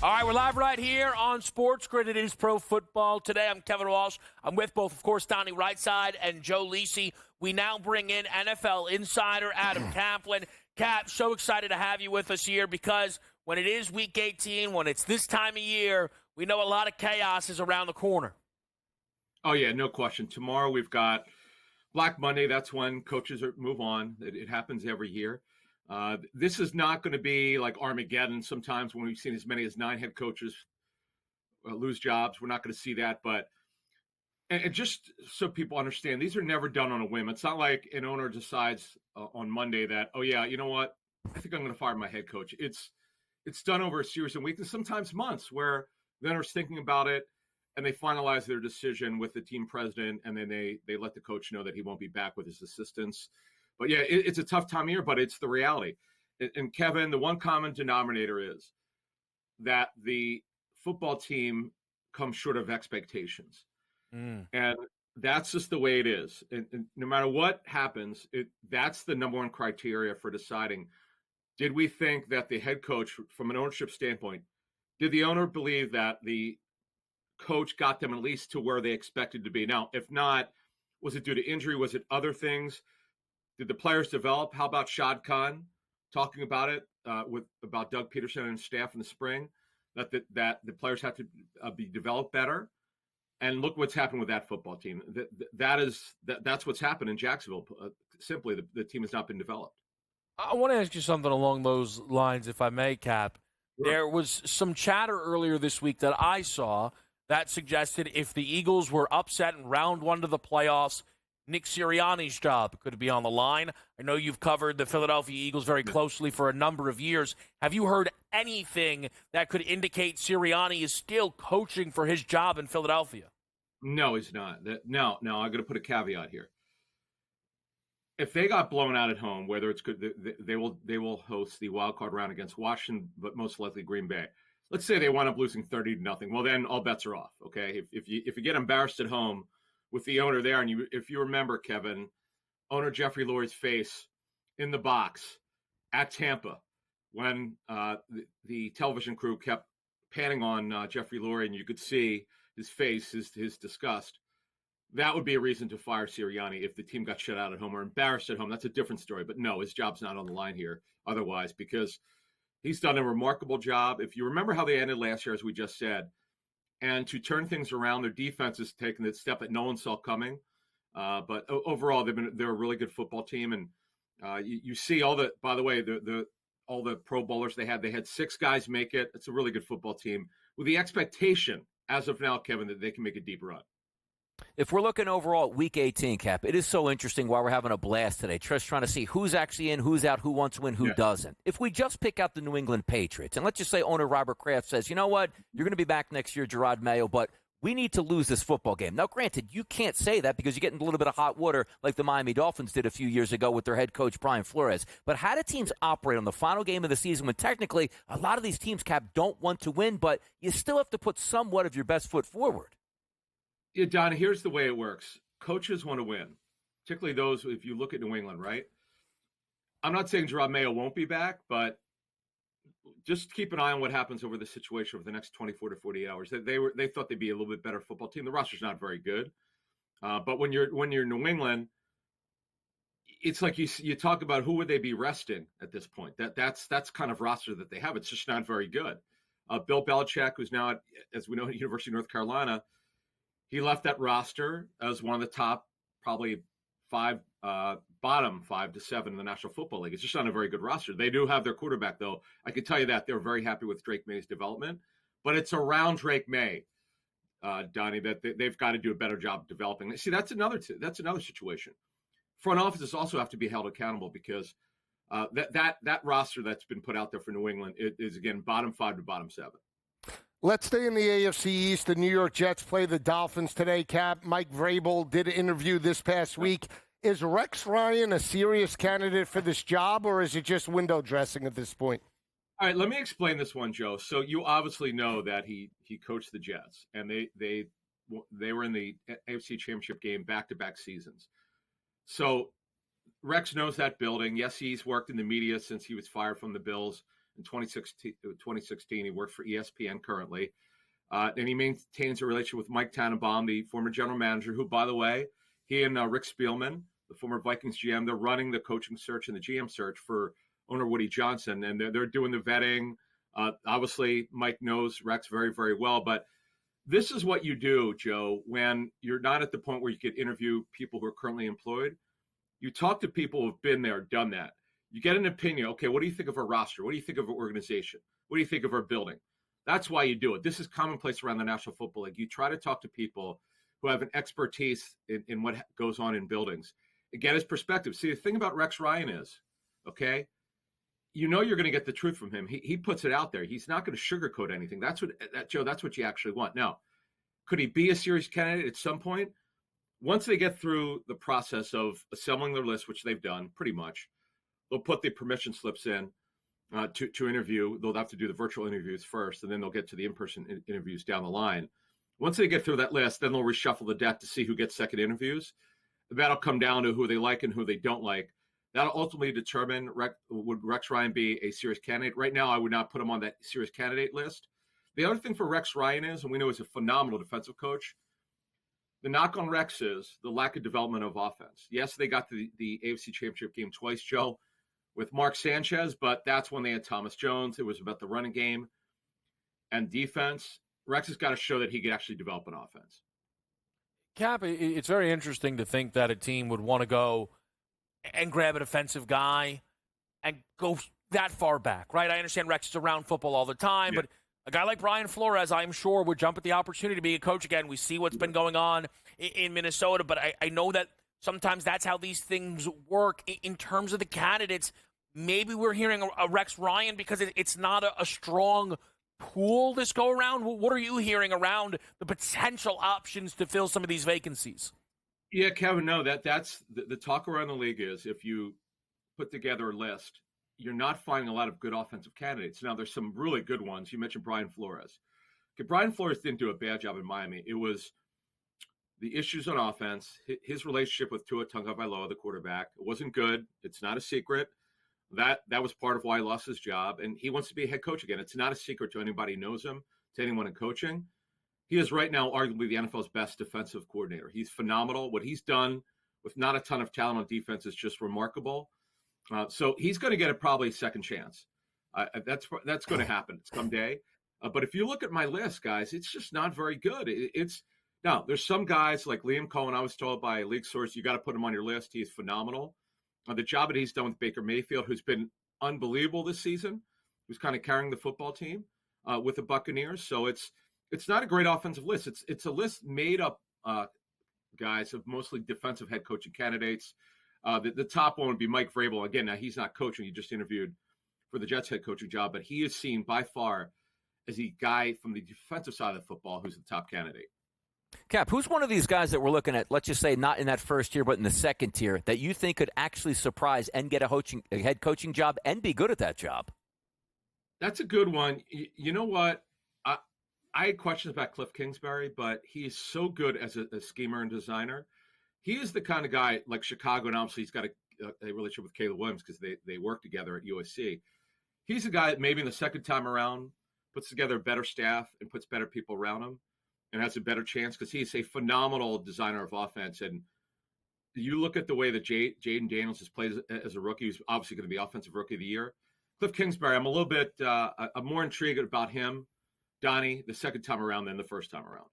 All right, we're live right here on SportsGrid. It is pro football. Today, I'm Kevin Walsh. I'm with both, of course, Donnie Rightside and Joe Lisi. We now bring in NFL insider Adam Kaplan. Cap, so excited to have you with us here because when it is Week 18, when it's this time of year, we know a lot of chaos is around the corner. Oh, yeah, no question. Tomorrow we've got Black Monday. That's when coaches move on. It happens every year. This is not going to be like Armageddon sometimes when we've seen as many as 9 head coaches lose jobs. We're not going to see that. But and just so people understand, these are never done on a whim. It's not like an owner decides on Monday that, oh, yeah, you know what? I think I'm going to fire my head coach. It's done over a series of weeks and sometimes months where the owner's thinking about it and they finalize their decision with the team president, and then they let the coach know that he won't be back with his assistants. But, yeah, it's a tough time of year, but it's the reality. And, Kevin, the one common denominator is that the football team comes short of expectations. And that's just the way it is. And no matter what happens, that's the number one criteria for deciding, did we think that the head coach, from an ownership standpoint, did the owner believe that the coach got them at least to where they expected to be? Now, if not, was it due to injury? Was it other things? Did the players develop? How about Shad Khan talking about it about Doug Peterson and his staff in the spring, that the players have to be developed better? And look what's happened with that football team. That's what's happened in Jacksonville. Simply, the team has not been developed. I want to ask you something along those lines, if I may, Cap. Sure. There was some chatter earlier this week that I saw that suggested if the Eagles were upset in round 1 of the playoffs, Nick Sirianni's job could be on the line. I know you've covered the Philadelphia Eagles very closely for a number of years. Have you heard anything that could indicate Sirianni is still coaching for his job in Philadelphia? No, he's not. No, I'm going to put a caveat here. If they got blown out at home, whether it's good, they will host the wild card round against Washington, but most likely Green Bay. Let's say they wind up losing 30-0. Well, then all bets are off. Okay, if you get embarrassed at home with the owner there, and if you remember, Kevin, owner Jeffrey Lurie's face in the box at Tampa when the television crew kept panning on Jeffrey Lurie, and you could see his face, his disgust. That would be a reason to fire Sirianni if the team got shut out at home or embarrassed at home. That's a different story. But no, his job's not on the line here otherwise, because he's done a remarkable job. If you remember how they ended last year, as we just said, and to turn things around, their defense has taken the step that no one saw coming. But overall, they're a really good football team. And you see all the, by the way, all the Pro Bowlers they had 6 guys make it. It's a really good football team with the expectation, as of now, Kevin, that they can make a deep run. If we're looking overall at Week 18, Cap, it is so interesting why we're having a blast today. Trish trying to see who's actually in, who's out, who wants to win, who doesn't. If we just pick out the New England Patriots, and let's just say owner Robert Kraft says, you know what, you're going to be back next year, Gerard Mayo, but we need to lose this football game. Now, granted, you can't say that because you get into a little bit of hot water like the Miami Dolphins did a few years ago with their head coach, Brian Flores. But how do teams operate on the final game of the season when technically a lot of these teams, Cap, don't want to win, but you still have to put somewhat of your best foot forward? Yeah, Don, here's the way it works. Coaches want to win, particularly those, if you look at New England, right? I'm not saying Gerard Mayo won't be back, but just keep an eye on what happens over the situation over the next 24 to 48 hours. They thought they'd be a little bit better football team. The roster's not very good. But when you're New England, it's like you talk about who would they be resting at this point. That's kind of roster that they have. It's just not very good. Bill Belichick, who's now at, as we know, at University of North Carolina, he left that roster as one of the top, probably bottom 5 to 7 in the National Football League. It's just not a very good roster. They do have their quarterback, though. I can tell you that they're very happy with Drake May's development. But it's around Drake May, Donnie, that they've got to do a better job developing. See, that's another situation. Front offices also have to be held accountable because that roster that's been put out there for New England is again bottom 5 to bottom 7. Let's stay in the AFC East. The New York Jets play the Dolphins today, Cap. Mike Vrabel did an interview this past week. Is Rex Ryan a serious candidate for this job, or is it just window dressing at this point? All right, let me explain this one, Joe. So you obviously know that he coached the Jets, and they were in the AFC Championship game back-to-back seasons. So Rex knows that building. Yes, he's worked in the media since he was fired from the Bills in 2016. He works for ESPN currently. And he maintains a relationship with Mike Tannenbaum, the former general manager, who, by the way, he and Rick Spielman, the former Vikings GM, they're running the coaching search and the GM search for owner Woody Johnson. And they're doing the vetting. Obviously, Mike knows Rex very, very well. But this is what you do, Joe, when you're not at the point where you could interview people who are currently employed. You talk to people who've been there, done that. You get an opinion. Okay, what do you think of our roster? What do you think of our organization? What do you think of our building? That's why you do it. This is commonplace around the National Football League. You try to talk to people who have an expertise in what goes on in buildings and get his perspective. See, the thing about Rex Ryan is, okay, you know you're going to get the truth from him. He puts it out there. He's not going to sugarcoat anything. Joe, that's what you actually want. Now, could he be a serious candidate at some point? Once they get through the process of assembling their list, which they've done pretty much, they'll put the permission slips in to interview. They'll have to do the virtual interviews first, and then they'll get to the in-person interviews down the line. Once they get through that list, then they'll reshuffle the deck to see who gets second interviews. That'll come down to who they like and who they don't like. That'll ultimately determine would Rex Ryan be a serious candidate. Right now, I would not put him on that serious candidate list. The other thing for Rex Ryan is, and we know he's a phenomenal defensive coach, the knock on Rex is the lack of development of offense. Yes, they got to the AFC Championship game twice, Joe, with Mark Sanchez, but that's when they had Thomas Jones. It was about the running game and defense. Rex has got to show that he can actually develop an offense. Cap, it's very interesting to think that a team would want to go and grab a defensive guy and go that far back, right? I understand Rex is around football all the time, but a guy like Brian Flores, I'm sure, would jump at the opportunity to be a coach again. We see what's been going on in Minnesota, but I know that sometimes that's how these things work. In terms of the candidates, maybe we're hearing a Rex Ryan because it's not a strong pool this go around. What are you hearing around the potential options to fill some of these vacancies? Yeah, Kevin, no, that's the talk around the league is if you put together a list, you're not finding a lot of good offensive candidates. Now, there's some really good ones. You mentioned Brian Flores. Okay, Brian Flores didn't do a bad job in Miami. It was the issues on offense, his relationship with Tua Tagovailoa, the quarterback. It wasn't good. It's not a secret. That was part of why he lost his job, and he wants to be a head coach again. It's not a secret to anybody who knows him, to anyone in coaching. He is right now arguably the NFL's best defensive coordinator. He's phenomenal. What he's done with not a ton of talent on defense is just remarkable. So he's going to get probably a second chance. That's going to happen someday. But if you look at my list, guys, it's just not very good. Now, there's some guys like Liam Cohen. I was told by a league source, you got to put him on your list. He's phenomenal. The job that he's done with Baker Mayfield, who's been unbelievable this season, who's kind of carrying the football team with the Buccaneers. So it's not a great offensive list. It's a list made up, guys, of mostly defensive head coaching candidates. The top one would be Mike Vrabel. Again, now he's not coaching. He just interviewed for the Jets head coaching job, but he is seen by far as the guy from the defensive side of the football who's the top candidate. Cap, who's one of these guys that we're looking at, let's just say not in that first tier, but in the second tier, that you think could actually surprise and get a head coaching job and be good at that job? That's a good one. You know what? I had questions about Cliff Kingsbury, but he is so good as a schemer and designer. He is the kind of guy like Chicago, and obviously he's got a relationship with Caleb Williams because they work together at USC. He's a guy that maybe in the second time around puts together a better staff and puts better people around him and has a better chance because he's a phenomenal designer of offense. And you look at the way that Jaden Daniels has played as a rookie, who's obviously going to be Offensive Rookie of the Year. Cliff Kingsbury, I'm a little bit I'm more intrigued about him, Donnie, the second time around than the first time around.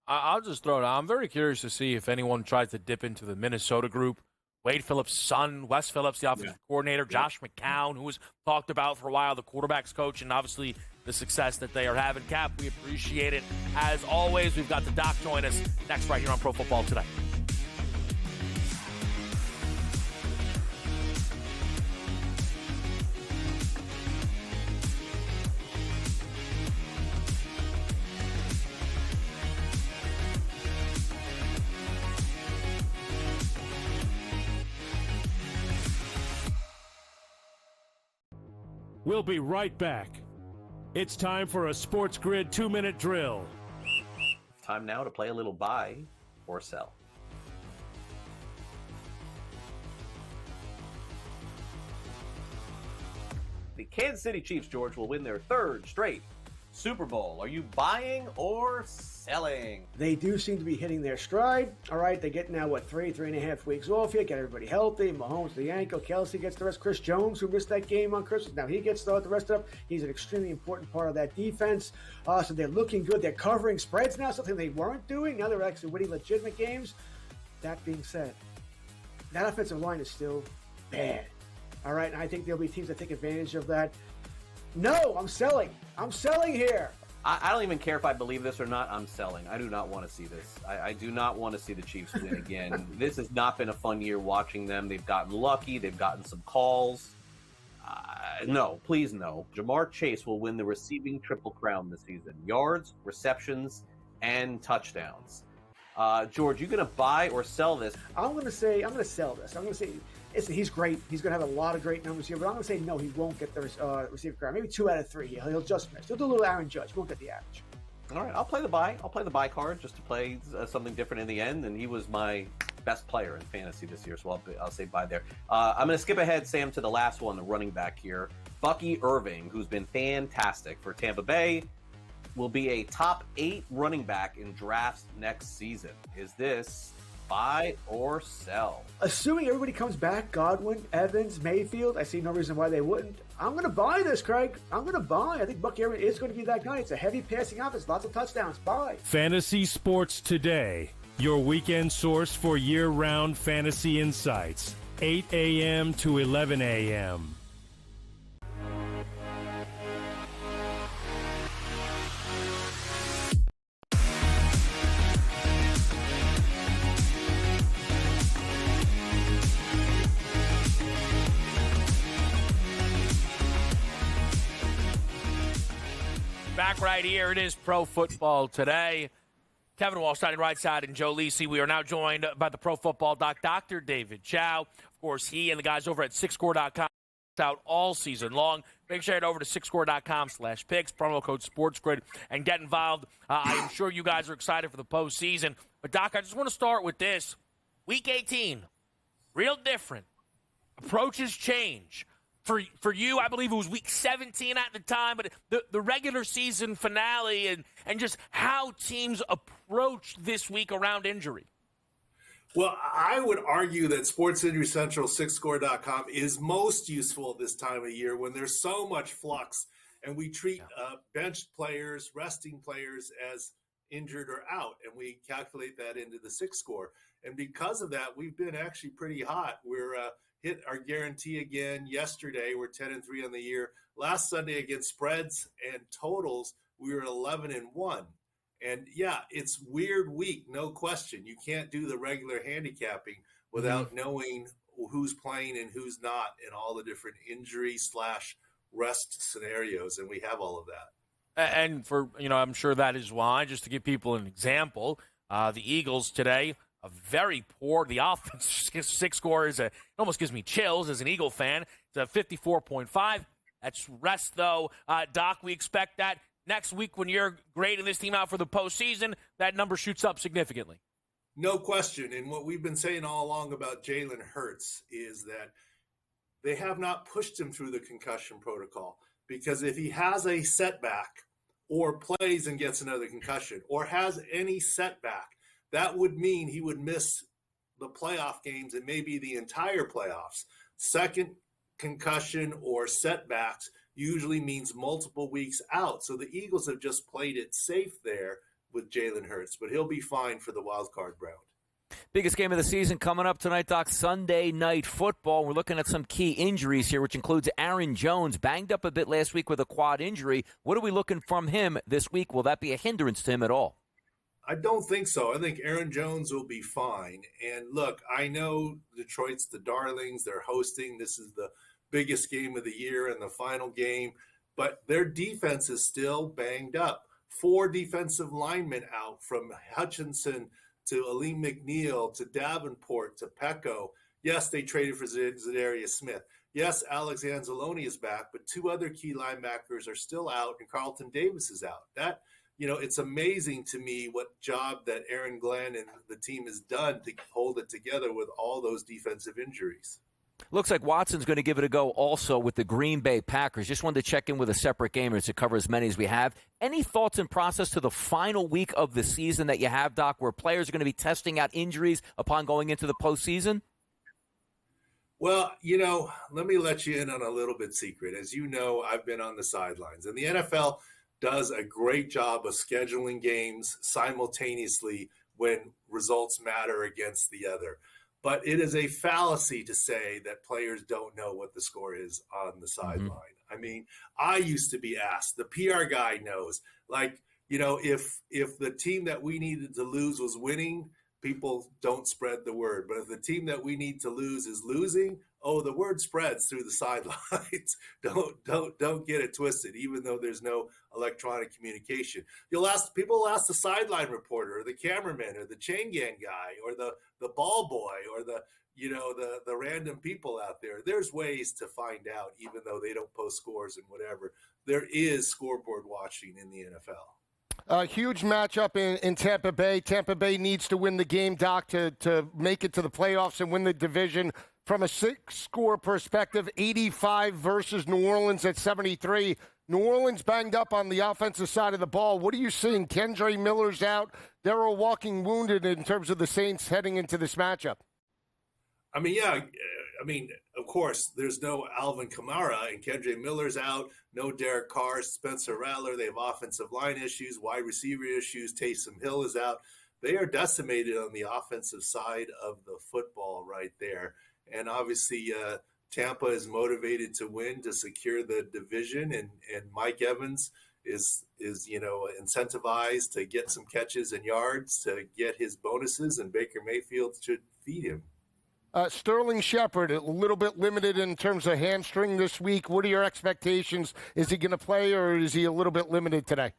I'll just throw it out. I'm very curious to see if anyone tries to dip into the Minnesota group. Wade Phillips' son, Wes Phillips, the offensive coordinator, Josh McCown, who was talked about for a while, the quarterback's coach, and obviously the success that they are having. Cap, we appreciate it. As always, we've got the doc join us next right here on Pro Football Today. We'll be right back. It's time for a SportsGrid 2-minute drill. Time now to play a little buy or sell. the Kansas City Chiefs, George, will win their third straight Super Bowl. Are you buying or selling? They do seem to be hitting their stride. All right, they get now, 3.5 weeks off here, get everybody healthy. Mahomes, the ankle, Kelsey gets the rest. Chris Jones, who missed that game on Christmas, now he gets the rest of it. He's an extremely important part of that defense. So they're looking good. They're covering spreads now, something they weren't doing. Now they're actually winning legitimate games. That being said, that offensive line is still bad. All right, and I think there'll be teams that take advantage of that. No, I'm selling. I'm selling here. I don't even care if I believe this or not. I'm selling. I do not want to see this. I do not want to see the Chiefs win again. This has not been a fun year watching them. They've gotten lucky. They've gotten some calls. No, please no. Jamar Chase will win the receiving triple crown this season. Yards, receptions, and touchdowns. George, you going to buy or sell this? I'm going to sell this. I'm going to say, listen, he's great. He's going to have a lot of great numbers here, but I'm going to say no, he won't get the receiver crown. Maybe 2 out of 3. He'll just miss. He'll do a little Aaron Judge. He won't get the average. All right, I'll play the buy. I'll play the buy card just to play something different in the end, and he was my best player in fantasy this year, so I'll say buy there. I'm going to skip ahead, Sam, to the last one, the running back here. Bucky Irving, who's been fantastic for Tampa Bay, will be a top 8 running back in drafts next season. Is this buy or sell? Assuming everybody comes back, Godwin, Evans, Mayfield, I see no reason why they wouldn't. I'm going to buy this, Craig. I'm going to buy. I think Bucky Irving is going to be that guy. It's a heavy passing offense, lots of touchdowns. Buy. Fantasy Sports Today, your weekend source for year-round fantasy insights, 8 a.m. to 11 a.m. Back right here. It is Pro Football Today. Kevin Walsh, Donnie Rightside, and Joe Lisi. We are now joined by the Pro Football Doc, Dr. David Chow. Of course, he and the guys over at SixScore.com out all season long. Make sure you head over to SixScore.com/picks, promo code SportsGrid, and get involved. I am sure you guys are excited for the postseason. But, Doc, I just want to start with this. Week 18, real different. Approaches change. For you, I believe it was week 17 at the time, but the regular season finale and just how teams approach this week around injury. Well, I would argue that Sports Injury Central, SixScore.com is most useful at this time of year when there's so much flux and we treat benched players, resting players as injured or out, and we calculate that into the Six Score. And because of that, we've been actually pretty hot. We're hit our guarantee again yesterday. We're 10-3 on the year. Last Sunday against spreads and totals, we were 11-1. And yeah, it's weird week, no question. You can't do the regular handicapping without knowing who's playing and who's not in all the different injury/rest scenarios, and we have all of that. And for, I'm sure that is why, just to give people an example, the Eagles today, a very poor, the offense, Six Score it almost gives me chills as an Eagle fan. It's a 54.5. That's rest, though. Doc, we expect that next week when you're grading this team out for the postseason, that number shoots up significantly. No question. And what we've been saying all along about Jalen Hurts is that they have not pushed him through the concussion protocol, because if he has a setback or plays and gets another concussion or has any setback, that would mean he would miss the playoff games and maybe the entire playoffs. Second concussion or setbacks usually means multiple weeks out. So the Eagles have just played it safe there with Jalen Hurts, but he'll be fine for the wild card round. Biggest game of the season coming up tonight, Doc, Sunday Night Football. We're looking at some key injuries here, which includes Aaron Jones, banged up a bit last week with a quad injury. What are we looking from him this week? Will that be a hindrance to him at all? I don't think so. I think Aaron Jones will be fine. And look, I know Detroit's the darlings. They're hosting. This is the biggest game of the year and the final game. But their defense is still banged up. 4 defensive linemen out, from Hutchinson to Aleem McNeil to Davenport to Pecco. Yes, they traded for Zadarius Smith. Yes, Alex Anzalone is back, but 2 other key linebackers are still out, and Carlton Davis is out. That, it's amazing to me what job that Aaron Glenn and the team has done to hold it together with all those defensive injuries. Looks like Watson's going to give it a go also with the Green Bay Packers. Just wanted to check in with a separate game to cover as many as we have. Any thoughts and process to the final week of the season that you have, Doc, where players are going to be testing out injuries upon going into the postseason? Well, let me let you in on a little bit secret. As you know, I've been on the sidelines, and the NFL does a great job of scheduling games simultaneously when results matter against the other. But it is a fallacy to say that players don't know what the score is on the sideline. I mean, I used to be asked, the PR guy knows, if the team that we needed to lose was winning, people don't spread the word. But if the team that we need to lose is losing, the word spreads through the sidelines. Don't get it twisted, even though there's no electronic communication. People will ask the sideline reporter or the cameraman or the chain gang guy or the ball boy or the random people out there. There's ways to find out, even though they don't post scores and whatever. There is scoreboard watching in the NFL. A huge matchup in Tampa Bay. Tampa Bay needs to win the game, Doc, to make it to the playoffs and win the division. From a six-score perspective, 85 versus New Orleans at 73. New Orleans banged up on the offensive side of the ball. What are you seeing? Kendre Miller's out. They're all walking wounded in terms of the Saints heading into this matchup. Of course, there's no Alvin Kamara, and Kendre Miller's out. No Derek Carr, Spencer Rattler. They have offensive line issues, wide receiver issues. Taysom Hill is out. They are decimated on the offensive side of the football right there. And obviously, Tampa is motivated to win, to secure the division, and Mike Evans is incentivized to get some catches and yards to get his bonuses, and Baker Mayfield should feed him. Sterling Shepard, a little bit limited in terms of hamstring this week. What are your expectations? Is he going to play, or is he a little bit limited today?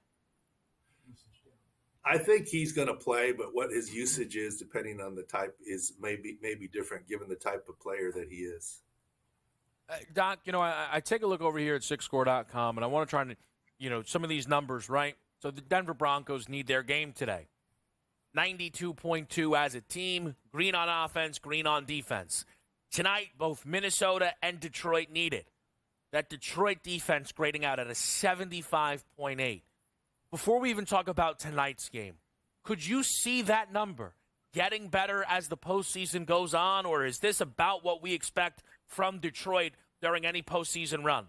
I think he's going to play, but what his usage is, depending on the type, is maybe different given the type of player that he is. Doc, I take a look over here at SixScore.com, and I want to try to, some of these numbers, right? So the Denver Broncos need their game today. 92.2 as a team, green on offense, green on defense. Tonight, both Minnesota and Detroit need it. That Detroit defense grading out at a 75.8. Before we even talk about tonight's game, could you see that number getting better as the postseason goes on, or is this about what we expect from Detroit during any postseason run?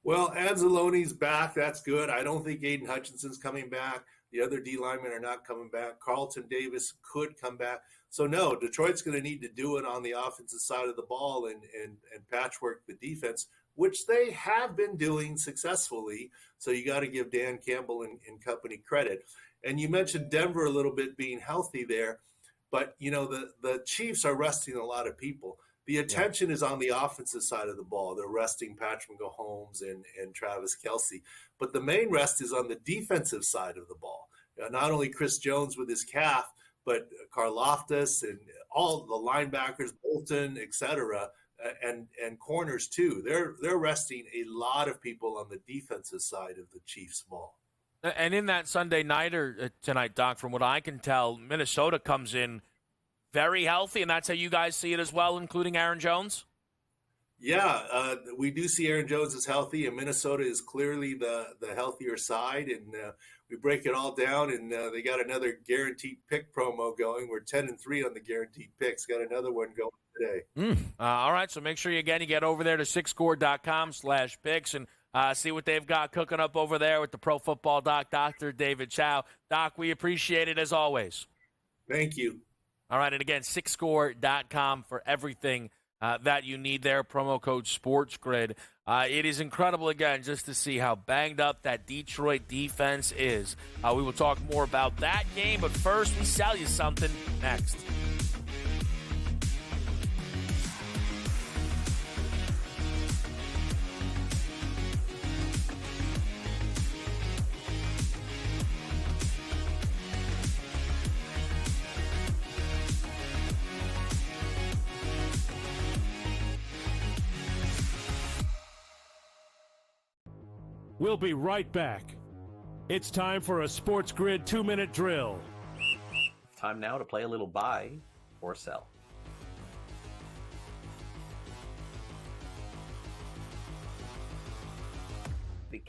Well, Anzalone's back. That's good. I don't think Aiden Hutchinson's coming back. The other D linemen are not coming back. Carlton Davis could come back. So, no, Detroit's going to need to do it on the offensive side of the ball and patchwork the defense, which they have been doing successfully. So you got to give Dan Campbell and company credit. And you mentioned Denver a little bit being healthy there, but, the Chiefs are resting a lot of people. The attention is on the offensive side of the ball. They're resting Patrick Mahomes and Travis Kelce. But the main rest is on the defensive side of the ball. Not only Chris Jones with his calf, but Karlaftis and all the linebackers, Bolton, et cetera, and corners too. They're resting a lot of people on the defensive side of the Chiefs' ball. And in that Sunday nighter tonight, Doc, from what I can tell, Minnesota comes in very healthy, and that's how you guys see it as well, including Aaron Jones? Yeah, we do see Aaron Jones is healthy, and Minnesota is clearly the healthier side. And we break it all down, and they got another guaranteed pick promo going. We're 10-3 on the guaranteed picks. Got another one going today. All right, so make sure you get over there to SixScore.com/picks and see what they've got cooking up over there with the Pro Football Doc, Dr. David Chow. Doc, we appreciate it as always. Thank you. All right, and again, SixScore.com for everything that you need there. Promo code SportsGrid. It is incredible, again, just to see how banged up that Detroit defense is. We will talk more about that game, but first, we sell you something next. We'll be right back. It's time for a SportsGrid 2-minute drill. Time now to play a little buy or sell.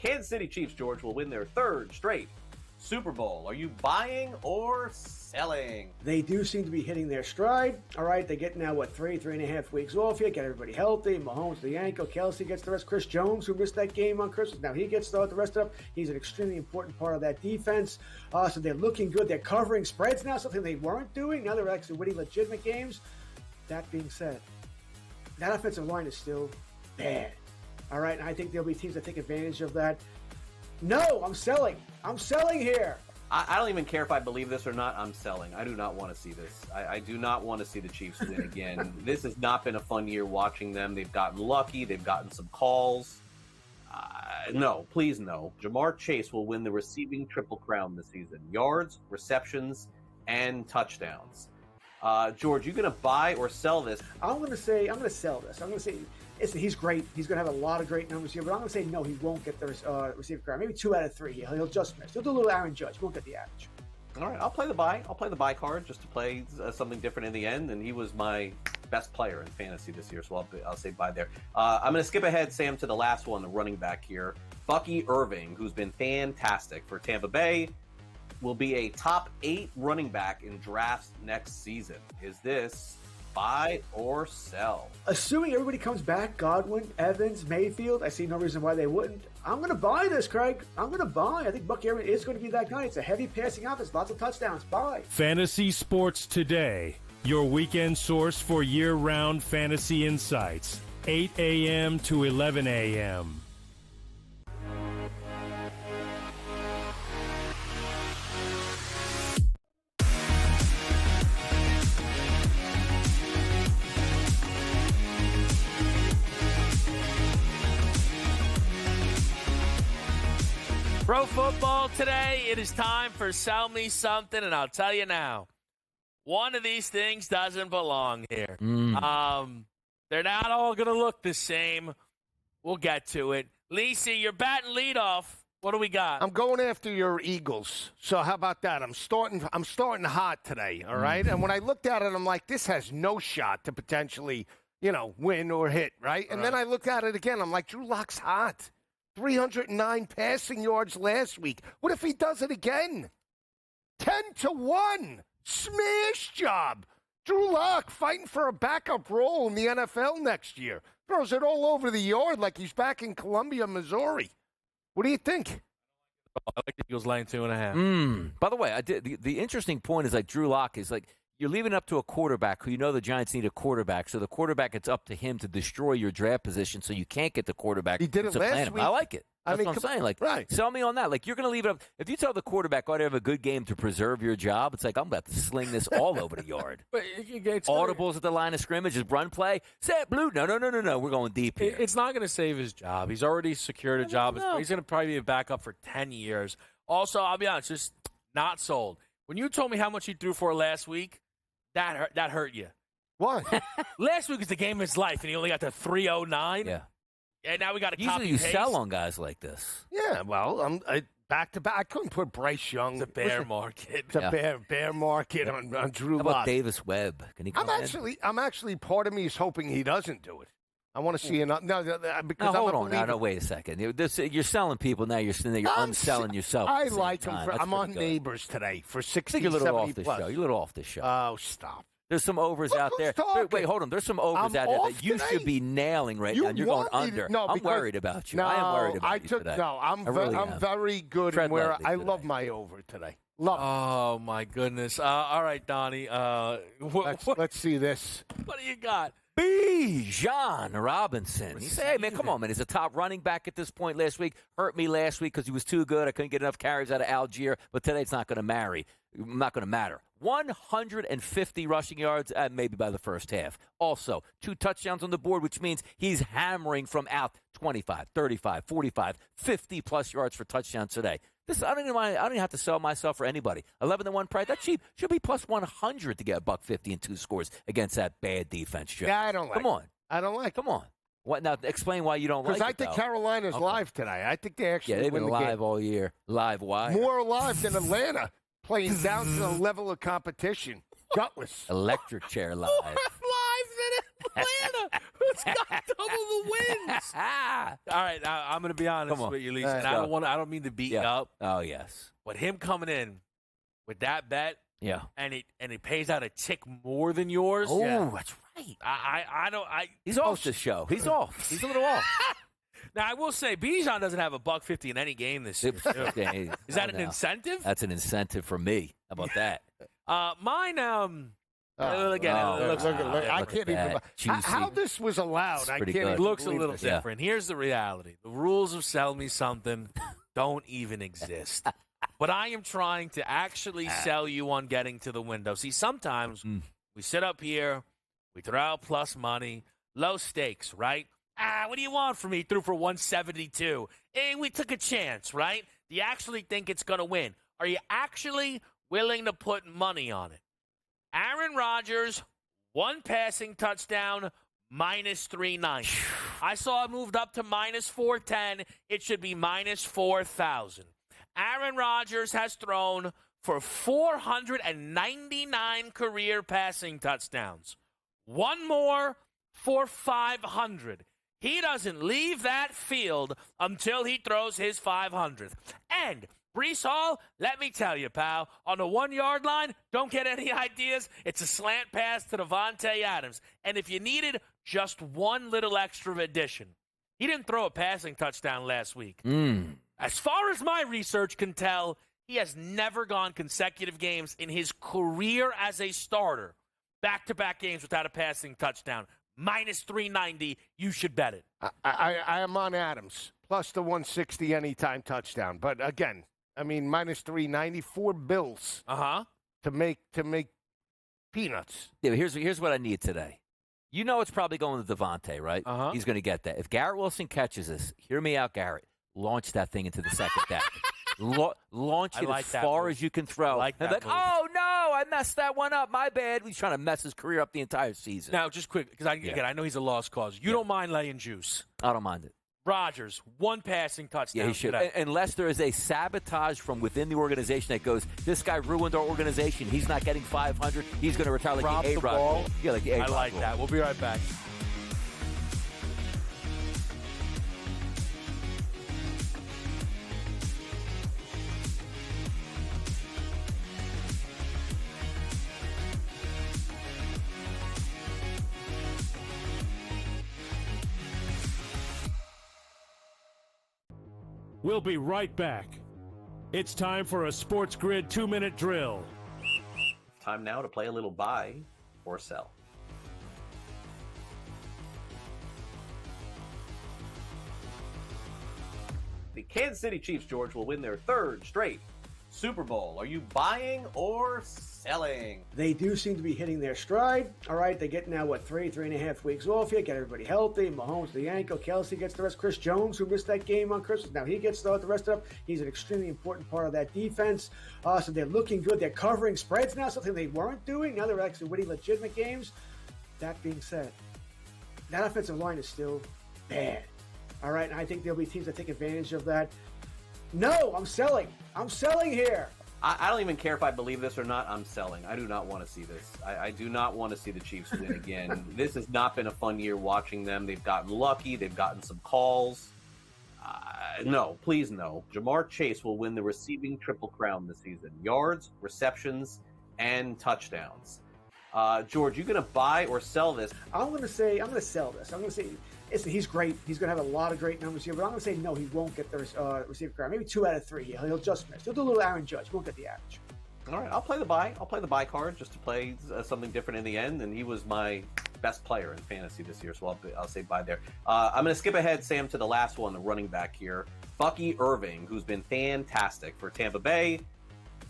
Kansas City Chiefs, George, will win their third straight Super Bowl. Are you buying or selling? They do seem to be hitting their stride. All right, they get now, 3.5 weeks off here, get everybody healthy. Mahomes, the ankle. Kelsey gets the rest. Chris Jones, who missed that game on Christmas, now he gets the rest of it. He's an extremely important part of that defense. So they're looking good. They're covering spreads now, something they weren't doing. Now they're actually winning legitimate games. That being said, that offensive line is still bad. All right, and I think there'll be teams that take advantage of that. No, I'm selling. I'm selling here. I don't even care if I believe this or not. I'm selling. I do not want to see this. I do not want to see the Chiefs win again. This has not been a fun year watching them. They've gotten lucky. They've gotten some calls. No, please no. Jamar Chase will win the receiving triple crown this season. Yards, receptions, and touchdowns. George, you going to buy or sell this? I'm going to sell this. I'm going to say he's great. He's going to have a lot of great numbers here, but I'm going to say no, he won't get the receiver crown. Maybe 2 out of 3. He'll just miss. He'll do a little Aaron Judge. He won't get the average. All right, I'll play the buy. I'll play the buy card just to play something different in the end, and he was my best player in fantasy this year, so I'll say buy there. I'm going to skip ahead, Sam, to the last one, the running back here. Bucky Irving, who's been fantastic for Tampa Bay, will be a top 8 running back in drafts next season. Is this buy or sell? Assuming everybody comes back, Godwin, Evans, Mayfield, I see no reason why they wouldn't. I'm going to buy this, Craig. I'm going to buy. I think Bucky Irving is going to be that guy. It's a heavy passing offense, lots of touchdowns. Buy. Fantasy Sports Today, your weekend source for year-round fantasy insights, 8 a.m. to 11 a.m. Pro football today, it is time for Sell Me Something, and I'll tell you now, one of these things doesn't belong here. They're not all going to look the same. We'll get to it. Lisi, you're batting leadoff. What do we got? I'm going after your Eagles. So how about that? I'm starting hot today, all right? And when I looked at it, I'm like, this has no shot to potentially, win or hit, right? And then I looked at it again. I'm like, Drew Lock's hot. 309 passing yards last week. What if he does it again? 10-1. Smash job. Drew Lock fighting for a backup role in the NFL next year. Throws it all over the yard like he's back in Columbia, Missouri. What do you think? I like the Eagles laying 2.5. By the way, the interesting point is like Drew Lock is like, you're leaving it up to a quarterback who the Giants need a quarterback. So the quarterback, it's up to him to destroy your draft position so you can't get the quarterback. He did it last week. I like it. That's what I'm saying. Like, right. Sell me on that. Like, you're going to leave it up. If you tell the quarterback, I have a good game to preserve your job, it's like, I'm about to sling this all over the yard. But Audibles at the line of scrimmage, just run play. Set blue. No. We're going deep here. It's not going to save his job. He's already secured a job. He's going to probably be a backup for 10 years. Also, I'll be honest, just not sold. When you told me how much he threw for last week, that hurt you. What? Last week was the game of his life, and he only got to 309. Yeah. And now we got to copy Usually you paste. sell on guys like this. Yeah, well, back to back. I couldn't put Bryce Young. The bear market. The bear market on Drew How Lock. about Davis Webb? Can he come I'm actually, part of me is hoping he doesn't do it. I want to see enough. Because hold I'm a on. believer. No, wait a second. You're selling people now. You're unselling yourself. I at the same like him. time. That's I'm on pretty good. Neighbors today for I 60, think you're a little 70 off this plus. show. You're a little off this show. Oh, stop. There's some overs out there. talking? Wait, hold on. There's some overs I'm out there off that you today. should be nailing right You now. You're going want me to- under. no, I'm because- worried about you. No, I am worried about you today. No, I'm am. very good Tread in where lightly I today. love my over today. Love it. Oh, my goodness. All right, Donnie. Let's see this. What do you got? John Robinson. He said, hey, man, come on, man. He's a top running back at this point last week. Hurt me last week because he was too good. I couldn't get enough carries out of Algier. But today it's not going to matter. 150 rushing yards, maybe by the first half. Also, 2 touchdowns on the board, which means he's hammering from out 25, 35, 45, 50-plus yards for touchdowns today. I don't even have to sell myself for anybody. 11-1 price. That's cheap. Should be plus 100 to get $150 and 2 scores against that bad defense, Joe. Yeah, I don't like Come on. I don't like Come on. What now? Explain why you don't like it. Because I think though. Carolina's live today. I think they actually they've win been the live game. all year. Live wire. More alive than Atlanta, playing down to the level of competition. Gutless. Electric chair live. Live in Atlanta. It's got double the wins. All right, I'm going to be honest with you, Lisa, and I don't mean to beat you up. Oh, yes. But him coming in with that bet, and it pays out a tick more than yours. Oh, that's right. He's off the show. He's off. He's a little off. Now, I will say, Bijan doesn't have a $150 in any game this year. Is that an incentive? That's an incentive for me. How about that? Mine, again, I can't even. How this was allowed, I can't even. It looks a little different. Here's the reality: the rules of sell me something don't even exist. But I am trying to actually sell you on getting to the window. See, sometimes we sit up here, we throw out plus money, low stakes, right? What do you want from me? Threw for 172. Hey, we took a chance, right? Do you actually think it's going to win? Are you actually willing to put money on it? Aaron Rodgers, 1 passing touchdown, minus 390. I saw it moved up to minus 410. It should be minus 4,000. Aaron Rodgers has thrown for 499 career passing touchdowns. 1 more for 500. He doesn't leave that field until he throws his 500th. And Breece Hall, let me tell you, pal, on the 1-yard line, don't get any ideas. It's a slant pass to Devontae Adams. And if you needed just one little extra addition, he didn't throw a passing touchdown last week. As far as my research can tell, he has never gone consecutive games in his career as a starter, back-to-back games without a passing touchdown. Minus 390, you should bet it. I am on Adams, plus the 160 anytime touchdown. But again, I mean, minus 390, $4 to make peanuts. Yeah, here's what I need today. You know it's probably going to Devontae, right? He's going to get that. If Garrett Wilson catches this, hear me out, Garrett. Launch that thing into the second deck. Launch it as far as you can throw. Oh, no, I messed that one up. My bad. He's trying to mess his career up the entire season. Now, just quick, because I know he's a lost cause. You don't mind laying juice. I don't mind it. Rodgers, 1 passing touchdown. Yeah, he should. Unless there is a sabotage from within the organization that goes, this guy ruined our organization. He's not getting 500. He's going to retire like the A-Rod. Yeah, like the A-Rod. I like that. We'll be right back. We'll be right back. It's time for a SportsGrid 2-minute drill. Time now to play a little buy or sell. The Kansas City Chiefs, George, will win their 3rd straight Super Bowl. Are you buying or selling? They do seem to be hitting their stride. All right, they get now, 3.5 weeks off here, get everybody healthy. Mahomes the ankle, Kelsey gets the rest. Chris Jones, who missed that game on Christmas, now he gets the rest of it. He's an extremely important part of that defense. So they're looking good. They're covering spreads now, something they weren't doing. Now they're actually winning legitimate games. That being said, that offensive line is still bad. All right, and I think there'll be teams that take advantage of that. No, I'm selling. I'm selling here. I don't even care if I believe this or not. I'm selling. I do not want to see this. I do not want to see the Chiefs win again. This has not been a fun year watching them. They've gotten lucky. They've gotten some calls. No, please no. Jamar Chase will win the receiving triple crown this season. Yards, receptions, and touchdowns. George, you going to buy or sell this? I'm going to sell this. I'm going to say, listen, he's great. He's going to have a lot of great numbers here, but I'm going to say no, he won't get the receiver crown. Maybe 2 out of 3. He'll just miss. He'll do a little Aaron Judge. He won't get the average. All right, I'll play the buy. I'll play the buy card just to play something different in the end, and he was my best player in fantasy this year, so I'll say buy there. I'm going to skip ahead, Sam, to the last one, the running back here. Bucky Irving, who's been fantastic for Tampa Bay,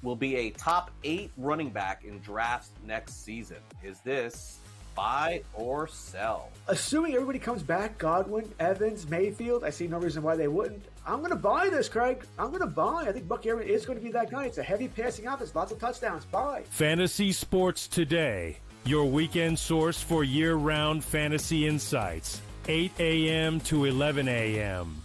will be a top 8 running back in drafts next season. Is this buy or sell? Assuming everybody comes back, Godwin, Evans, Mayfield, I see no reason why they wouldn't. I'm going to buy this, Craig. I'm going to buy. I think Bucky Irving is going to be that guy. It's a heavy passing offense, lots of touchdowns. Buy. Fantasy Sports Today, your weekend source for year-round fantasy insights, 8 a.m. to 11 a.m.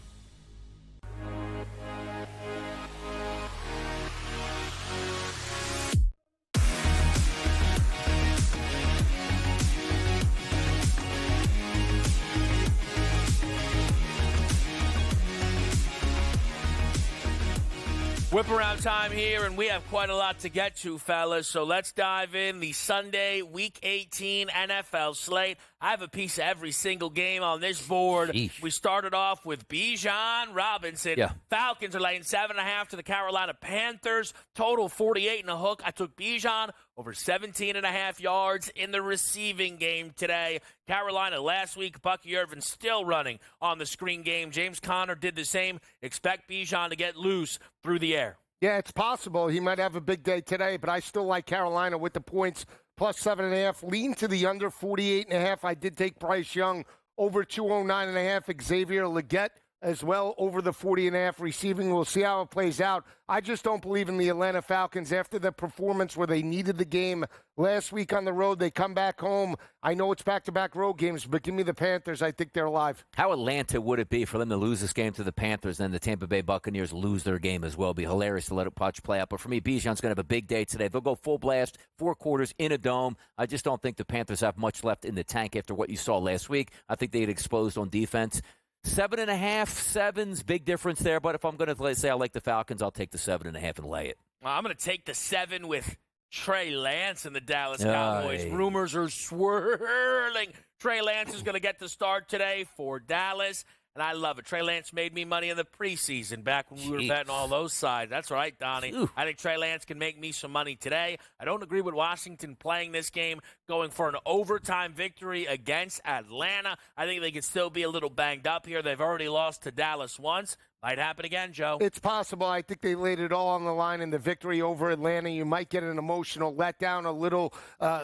Whip around time here, and we have quite a lot to get to, fellas. So let's dive in. The Sunday Week 18 NFL slate. I have a piece of every single game on this board. Sheesh. We started off with Bijan Robinson. Yeah. Falcons are laying 7.5 to the Carolina Panthers. Total 48 and a hook. I took Bijan over 17.5 yards in the receiving game today. Carolina last week, Bucky Irvin still running on the screen game. James Conner did the same. Expect Bijan to get loose through the air. Yeah, it's possible. He might have a big day today, but I still like Carolina with the points plus 7.5. Lean to the under 48.5. I did take Bryce Young over 209.5. Xavier Legette as well over the 40.5 receiving. We'll see how it plays out. I just don't believe in the Atlanta Falcons after the performance where they needed the game last week on the road. They come back home. I know it's back-to-back road games, but give me the Panthers. I think they're alive. How Atlanta would it be for them to lose this game to the Panthers and then the Tampa Bay Buccaneers lose their game as well? It'd be hilarious to let it play out. But for me, Bijan's going to have a big day today. They'll go full blast, 4 quarters in a dome. I just don't think the Panthers have much left in the tank after what you saw last week. I think they get exposed on defense. 7.5, 7's big difference there. But if I'm going to say I like the Falcons, I'll take the 7.5 and lay it. I'm going to take the 7 with Trey Lance and the Dallas Cowboys. Rumors are swirling. Trey Lance is going to get the start today for Dallas, and I love it. Trey Lance made me money in the preseason back when we were betting all those sides. That's right, Donnie. Ooh. I think Trey Lance can make me some money today. I don't agree with Washington playing this game, going for an overtime victory against Atlanta. I think they could still be a little banged up here. They've already lost to Dallas once. Might happen again, Joe. It's possible. I think they laid it all on the line in the victory over Atlanta. You might get an emotional letdown, a little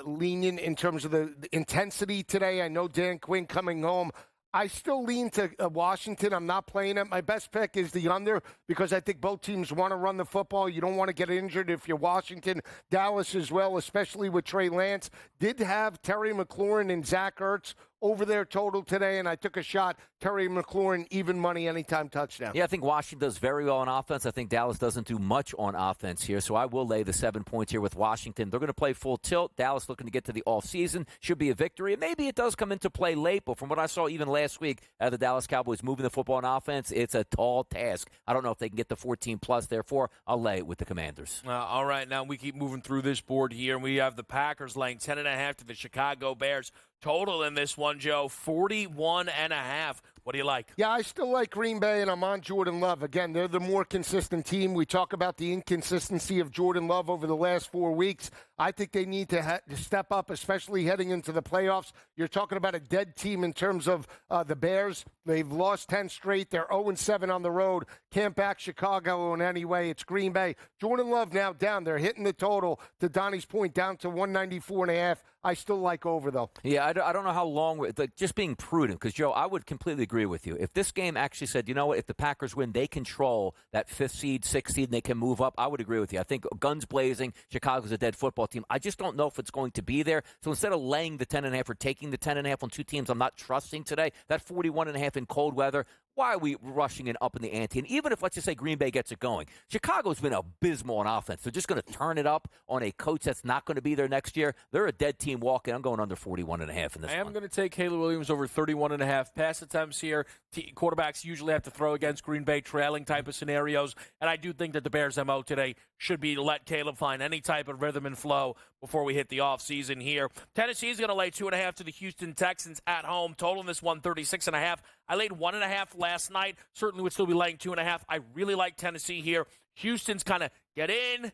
lenient in terms of the intensity today. I know Dan Quinn coming home. I still lean to Washington. I'm not playing it. My best pick is the under because I think both teams want to run the football. You don't want to get injured if you're Washington. Dallas as well, especially with Trey Lance. Did have Terry McLaurin and Zach Ertz over their total today, and I took a shot. Terry McLaurin, even money, anytime touchdown. Yeah, I think Washington does very well on offense. I think Dallas doesn't do much on offense here, so I will lay the 7 points here with Washington. They're going to play full tilt. Dallas looking to get to the offseason. Should be a victory. Maybe it does come into play late, but from what I saw even last week, the Dallas Cowboys moving the football on offense, it's a tall task. I don't know if they can get the 14-plus. Therefore, I'll lay it with the Commanders. All right, now we keep moving through this board here, and we have the Packers laying 10.5 to the Chicago Bears. Total in this one, Joe, 41.5. What do you like? Yeah, I still like Green Bay, and I'm on Jordan Love. Again, they're the more consistent team. We talk about the inconsistency of Jordan Love over the last 4 weeks. I think they need to step up, especially heading into the playoffs. You're talking about a dead team in terms of the Bears. They've lost 10 straight. They're 0-7 on the road. Can't back Chicago in any way. It's Green Bay. Jordan Love now down. They're hitting the total, to Donnie's point, down to 194.5. I still like over, though. Yeah, I don't know how long. Just being prudent, because, Joe, I would completely agree with you. If this game actually said, you know what, if the Packers win, they control that 5th seed, 6th seed, and they can move up, I would agree with you. I think guns blazing, Chicago's a dead football team. I just don't know if it's going to be there. So instead of laying the 10.5 or taking the 10.5 on 2 teams I'm not trusting today, that 41.5 in cold weather, why are we rushing it up in the ante? And even if, let's just say, Green Bay gets it going, Chicago's been abysmal on offense. They're just going to turn it up on a coach that's not going to be there next year. They're a dead team walking. I'm going under 41.5 in this one. I am going to take Caleb Williams over 31.5 pass attempts here. Quarterbacks usually have to throw against Green Bay, trailing type of scenarios. And I do think that the Bears' MO today should be to let Caleb find any type of rhythm and flow before we hit the offseason here. Tennessee's going to lay 2.5 to the Houston Texans at home. Total in this one, 36.5. I laid 1.5 last night. Certainly would still be laying 2.5. I really like Tennessee here. Houston's kind of get in.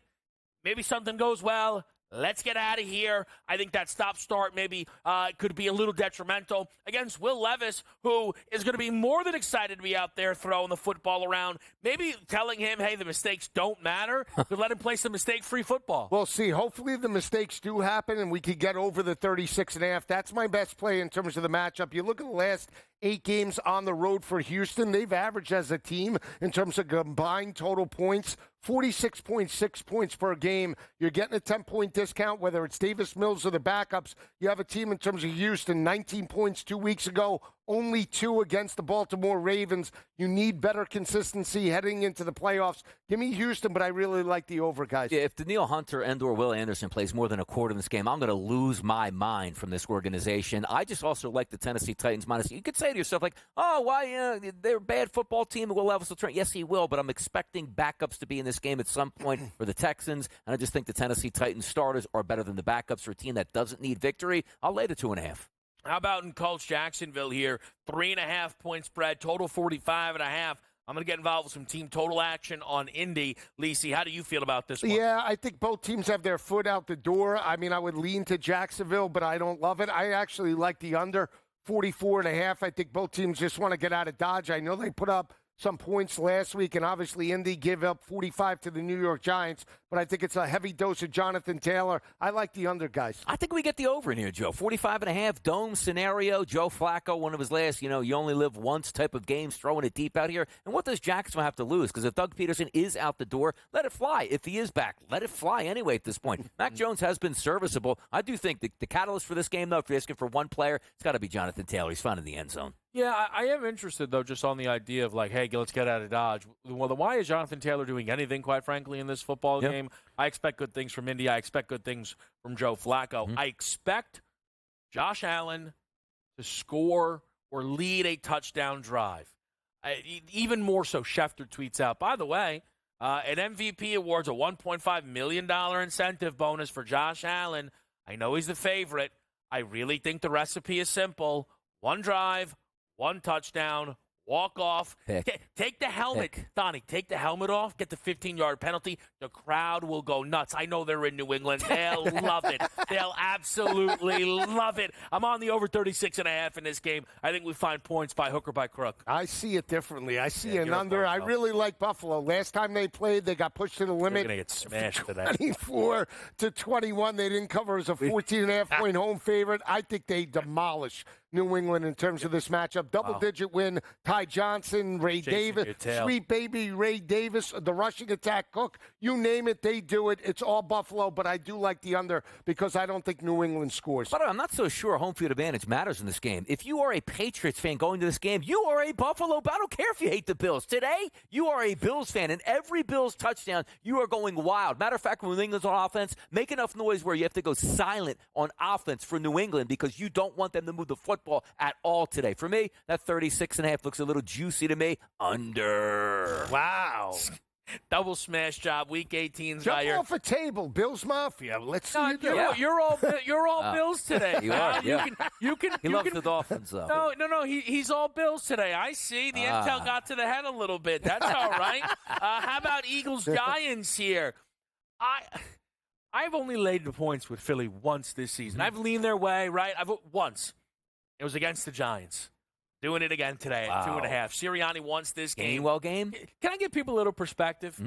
Maybe something goes well. Let's get out of here. I think that stop-start maybe could be a little detrimental against Will Levis, who is going to be more than excited to be out there throwing the football around. Maybe telling him, hey, the mistakes don't matter. Could let him play some mistake-free football. We'll see. Hopefully the mistakes do happen and we could get over the 36.5. That's my best play in terms of the matchup. You look at the last 8 games on the road for Houston. They've averaged as a team in terms of combined total points, 46.6 points per game. You're getting a 10-point discount, whether it's Davis Mills or the backups. You have a team in terms of Houston, 19 points 2 weeks ago, only 2 against the Baltimore Ravens. You need better consistency heading into the playoffs. Give me Houston, but I really like the over, guys. Yeah, if Danielle Hunter and/or Will Anderson plays more than a quarter in this game, I'm going to lose my mind from this organization. I just also like the Tennessee Titans minus. You could say to yourself, like, oh, why? They're a bad football team. Will Levis will turn. Yes, he will, but I'm expecting backups to be in this game at some point for the Texans, and I just think the Tennessee Titans starters are better than the backups for a team that doesn't need victory. I'll lay the 2.5. How about in Colts Jacksonville here? 3.5 point spread, total 45.5. I'm going to get involved with some team total action on Indy. Lisi, how do you feel about this one? Yeah, I think both teams have their foot out the door. I mean, I would lean to Jacksonville, but I don't love it. I actually like the under 44.5. I think both teams just want to get out of Dodge. I know they put up some points last week, and obviously Indy gave up 45 to the New York Giants, but I think it's a heavy dose of Jonathan Taylor. I like the under, guys. I think we get the over in here, Joe. 45.5, dome scenario. Joe Flacco, one of his last, you only live once type of games, throwing it deep out here. And what does Jacksonville have to lose? Because if Doug Peterson is out the door, let it fly. If he is back, let it fly anyway at this point. Mac Jones has been serviceable. I do think the catalyst for this game, though, if you're asking for one player, it's got to be Jonathan Taylor. He's finding the end zone. Yeah, I am interested, though, just on the idea of, like, hey, let's get out of Dodge. Well, then why is Jonathan Taylor doing anything, quite frankly, in this football game? I expect good things from Indy. I expect good things from Joe Flacco. I expect Josh Allen to score or lead a touchdown drive. Even more so, Schefter tweets out, by the way, an MVP awards a $1.5 million incentive bonus for Josh Allen. I know he's the favorite. I really think the recipe is simple. One drive, one touchdown, walk off. Take the helmet. Donnie, take the helmet off. Get the 15-yard penalty. The crowd will go nuts. I know they're in New England. They'll love it. They'll absolutely love it. I'm on the over 36.5 in this game. I think we find points by hook or by crook. I see it differently. I see an under. I really like Buffalo. Last time they played, they got pushed to the limit. They're going to get smashed today. 24-21. They didn't cover as a 14.5-point home favorite. I think they demolish New England in terms of this matchup. Double-digit win, Ty Johnson, Ray Davis, sweet baby Ray Davis, the rushing attack, Cook, you name it, they do it. It's all Buffalo, but I do like the under because I don't think New England scores. But I'm not so sure home field advantage matters in this game. If you are a Patriots fan going to this game, you are a Buffalo. I don't care if you hate the Bills. Today, you are a Bills fan, and every Bills touchdown, you are going wild. Matter of fact, when New England's on offense, make enough noise where you have to go silent on offense for New England because you don't want them to move the football at all today. For me, that 36.5 looks a little juicy to me. Under. Wow. Double smash job, Week 18's Jump off a table, Bills Mafia. Let's see you do it. You're all Bills today. You are. You can. He loves the Dolphins, though. No. He's all Bills today. I see. The intel got to the head a little bit. That's all right. How about Eagles Giants here? I've only laid the points with Philly once this season. I've leaned their way, right? Once. It was against the Giants. Doing it again today at 2.5. Sirianni wants this game. Gainwell game? Can I give people a little perspective?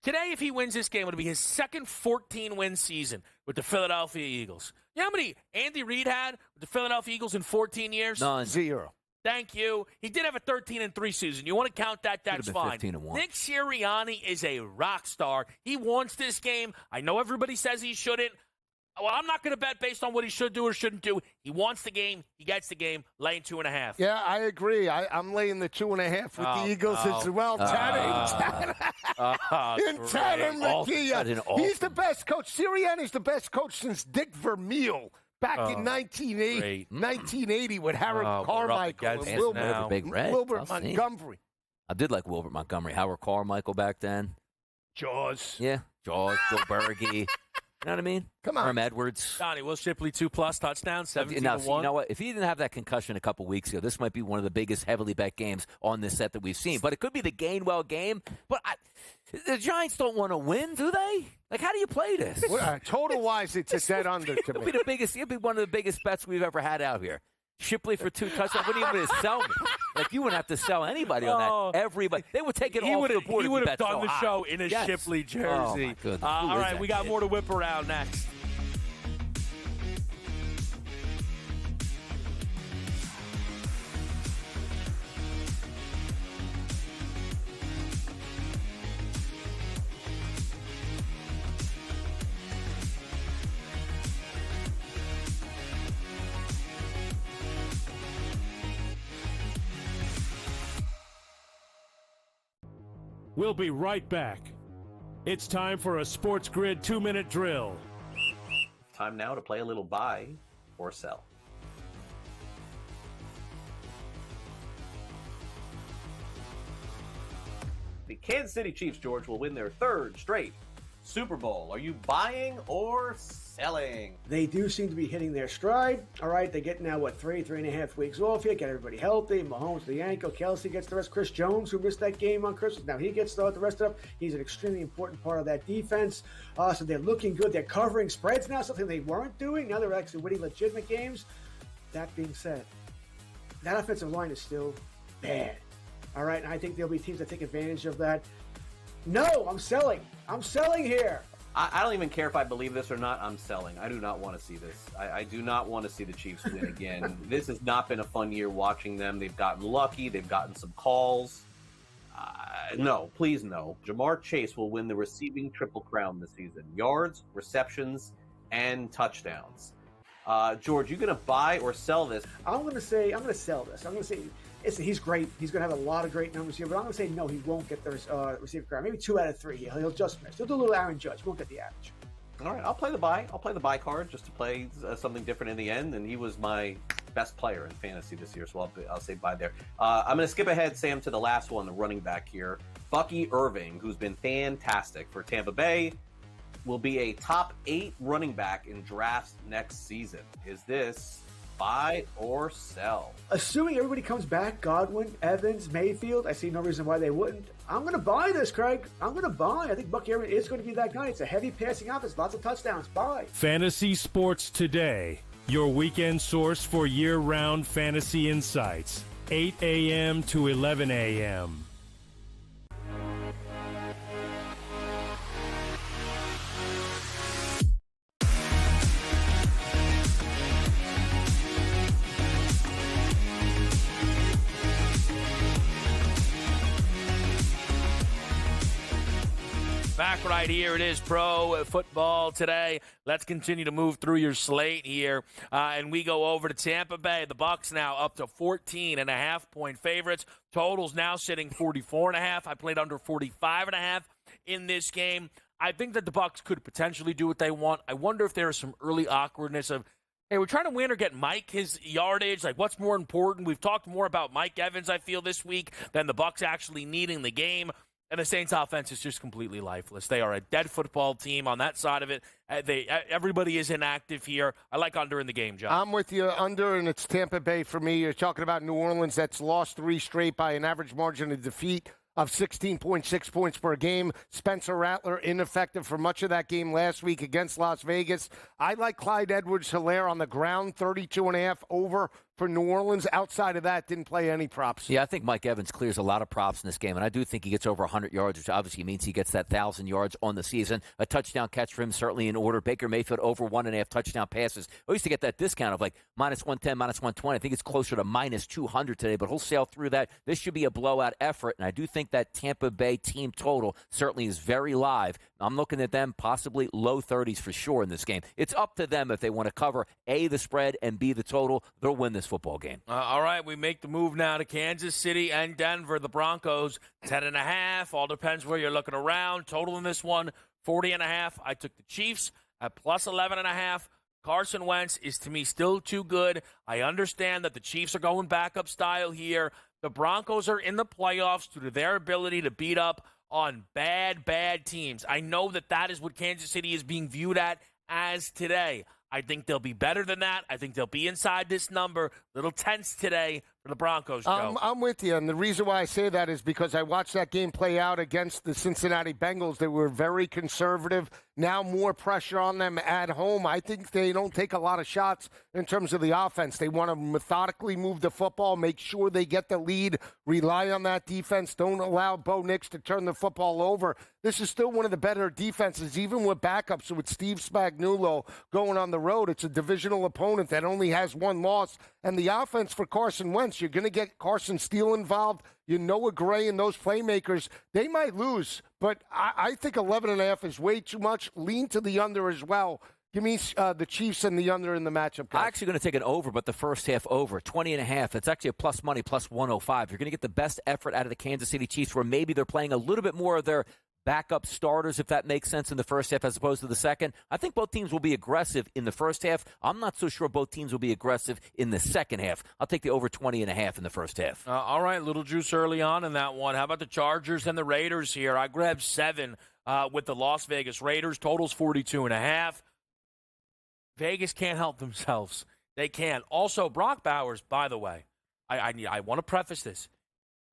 Today, if he wins this game, it'll be his second 14-win season with the Philadelphia Eagles. You know how many Andy Reid had with the Philadelphia Eagles in 14 years? None. 0. Thank you. He did have a 13-3 season. You want to count that? That's fine. 15-1. Nick Sirianni is a rock star. He wants this game. I know everybody says he shouldn't. Well, I'm not going to bet based on what he should do or shouldn't do. He wants the game. He gets the game. Laying 2.5. Yeah, I agree. I'm laying the 2.5 with the Eagles as well. Tanner McGee. He's the best coach. Sirianni's the best coach since Dick Vermeil back in 1980 with Harold Carmichael and Wilbert Montgomery. I did like Wilbert Montgomery. Howard Carmichael back then. Jaws. Yeah, Jaws, Bill Berge. You know what I mean? Come on. Herm Edwards. Donnie, Will Shipley, 2+ touchdowns, 17-1. Now, you know what? If he didn't have that concussion a couple weeks ago, this might be one of the biggest heavily bet games on this set that we've seen. But it could be the Gainwell game. But the Giants don't want to win, do they? Like, how do you play this? Total-wise, it's a dead under to me. It'll be one of the biggest bets we've ever had out here. Shipley for 2 touchdowns. Wouldn't even sell me. Like, you wouldn't have to sell anybody on that. Everybody. They would take it off the board. He would have done the show in a Shipley jersey. Oh, my goodness. All right, we got more to whip around next. We'll be right back. It's time for a SportsGrid 2-minute drill. Time now to play a little buy or sell. The Kansas City Chiefs, George, will win their third straight Super Bowl. Are you buying or selling? They do seem to be hitting their stride. All right, they get now, 3.5 weeks off here, get everybody healthy. Mahomes, the ankle, Kelsey gets the rest. Chris Jones, who missed that game on Christmas, now he gets the rest of it. He's an extremely important part of that defense. So they're looking good. They're covering spreads now, something they weren't doing. Now they're actually winning legitimate games. That being said, that offensive line is still bad. All right, and I think there'll be teams that take advantage of that. No, I'm selling. I'm selling here. I don't even care if I believe this or not. I'm selling. I do not want to see this. I do not want to see the Chiefs win again. This has not been a fun year watching them. They've gotten lucky. They've gotten some calls. No, please no. Jamar Chase will win the receiving triple crown this season. Yards, receptions, and touchdowns. George, you going to buy or sell this? I'm going to sell this. I'm going to say he's great. He's going to have a lot of great numbers here, but I'm going to say no, he won't get the receiver crown. Maybe 2 out of 3. He'll just miss. He'll do a little Aaron Judge. He won't get the average. All right, I'll play the buy. I'll play the buy card just to play something different in the end, and he was my best player in fantasy this year, so I'll say buy there. I'm going to skip ahead, Sam, to the last one, the running back here. Bucky Irving, who's been fantastic for Tampa Bay, will be a top 8 running back in drafts next season. Is this buy or sell? Assuming everybody comes back, Godwin, Evans, Mayfield, I see no reason why they wouldn't. I'm going to buy this, Craig. I'm going to buy. I think Bucky Irving is going to be that guy. It's a heavy passing offense, lots of touchdowns. Buy. Fantasy Sports Today, your weekend source for year-round fantasy insights, 8 a.m. to 11 a.m. Back right here. It is pro football today. Let's continue to move through your slate here. And we go over to Tampa Bay. The Bucs now up to 14.5-point favorites. Totals now sitting 44.5. I played under 45.5 in this game. I think that the Bucs could potentially do what they want. I wonder if there is some early awkwardness of, hey, we're trying to win or get Mike his yardage. Like, what's more important? We've talked more about Mike Evans, I feel, this week than the Bucs actually needing the game. And the Saints' offense is just completely lifeless. They are a dead football team on that side of it. Everybody is inactive here. I like under in the game, John. I'm with you, under, and it's Tampa Bay for me. You're talking about New Orleans that's lost 3 straight by an average margin of defeat of 16.6 points per game. Spencer Rattler ineffective for much of that game last week against Las Vegas. I like Clyde Edwards-Helaire on the ground, 32.5 over for New Orleans. Outside of that, didn't play any props. Yeah, I think Mike Evans clears a lot of props in this game, and I do think he gets over 100 yards, which obviously means he gets that 1,000 yards on the season. A touchdown catch for him, certainly in order. Baker Mayfield over 1.5 touchdown passes. I used to get that discount of like minus 110, minus 120. I think it's closer to minus 200 today, but he'll sail through that. This should be a blowout effort, and I do think that Tampa Bay team total certainly is very live. I'm looking at them possibly low 30s for sure in this game. It's up to them if they want to cover A, the spread, and B, the total. They'll win this football game. All right, we make the move now to Kansas City and Denver. The Broncos, 10.5. All depends where you're looking around. Total in this one, 40.5. I took the Chiefs at plus 11.5. Carson Wentz is, to me, still too good. I understand that the Chiefs are going backup style here. The Broncos are in the playoffs due to their ability to beat up on bad teams. I know that is what Kansas City is being viewed at as today. I think they'll be better than that. I think they'll be inside this number. Little tense today for the Broncos, Joe. I'm with you, and the reason why I say that is because I watched that game play out against the Cincinnati Bengals. They were very conservative. Now more pressure on them at home. I think they don't take a lot of shots in terms of the offense. They want to methodically move the football, make sure they get the lead, rely on that defense. Don't allow Bo Nix to turn the football over. This is still one of the better defenses, even with backups, with Steve Spagnuolo going on the road. It's a divisional opponent that only has 1 loss. And the offense for Carson Wentz, you're going to get Carson Steele involved. Noah Gray and those playmakers, they might lose. But I think 11.5 is way too much. Lean to the under as well. Give me the Chiefs and the under in the matchup, guys. I'm actually going to take an over, but the first half over, 20.5. It's actually a plus money, plus 105. You're going to get the best effort out of the Kansas City Chiefs, where maybe they're playing a little bit more of their backup starters, if that makes sense, in the first half as opposed to the second. I think both teams will be aggressive in the first half. I'm not so sure both teams will be aggressive in the second half. I'll take the over 20.5 in the first half. All right, little juice early on in that one. How about the Chargers and the Raiders here? I grabbed 7 with the Las Vegas Raiders. Total's 42.5. Vegas can't help themselves. They can't. Also, Brock Bowers, by the way, I want to preface this.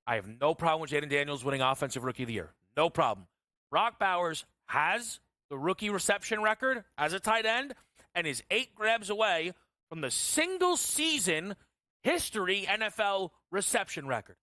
I have no problem with Jaden Daniels winning Offensive Rookie of the Year. No problem. Brock Bowers has the rookie reception record as a tight end and is 8 grabs away from the single-season history NFL reception record.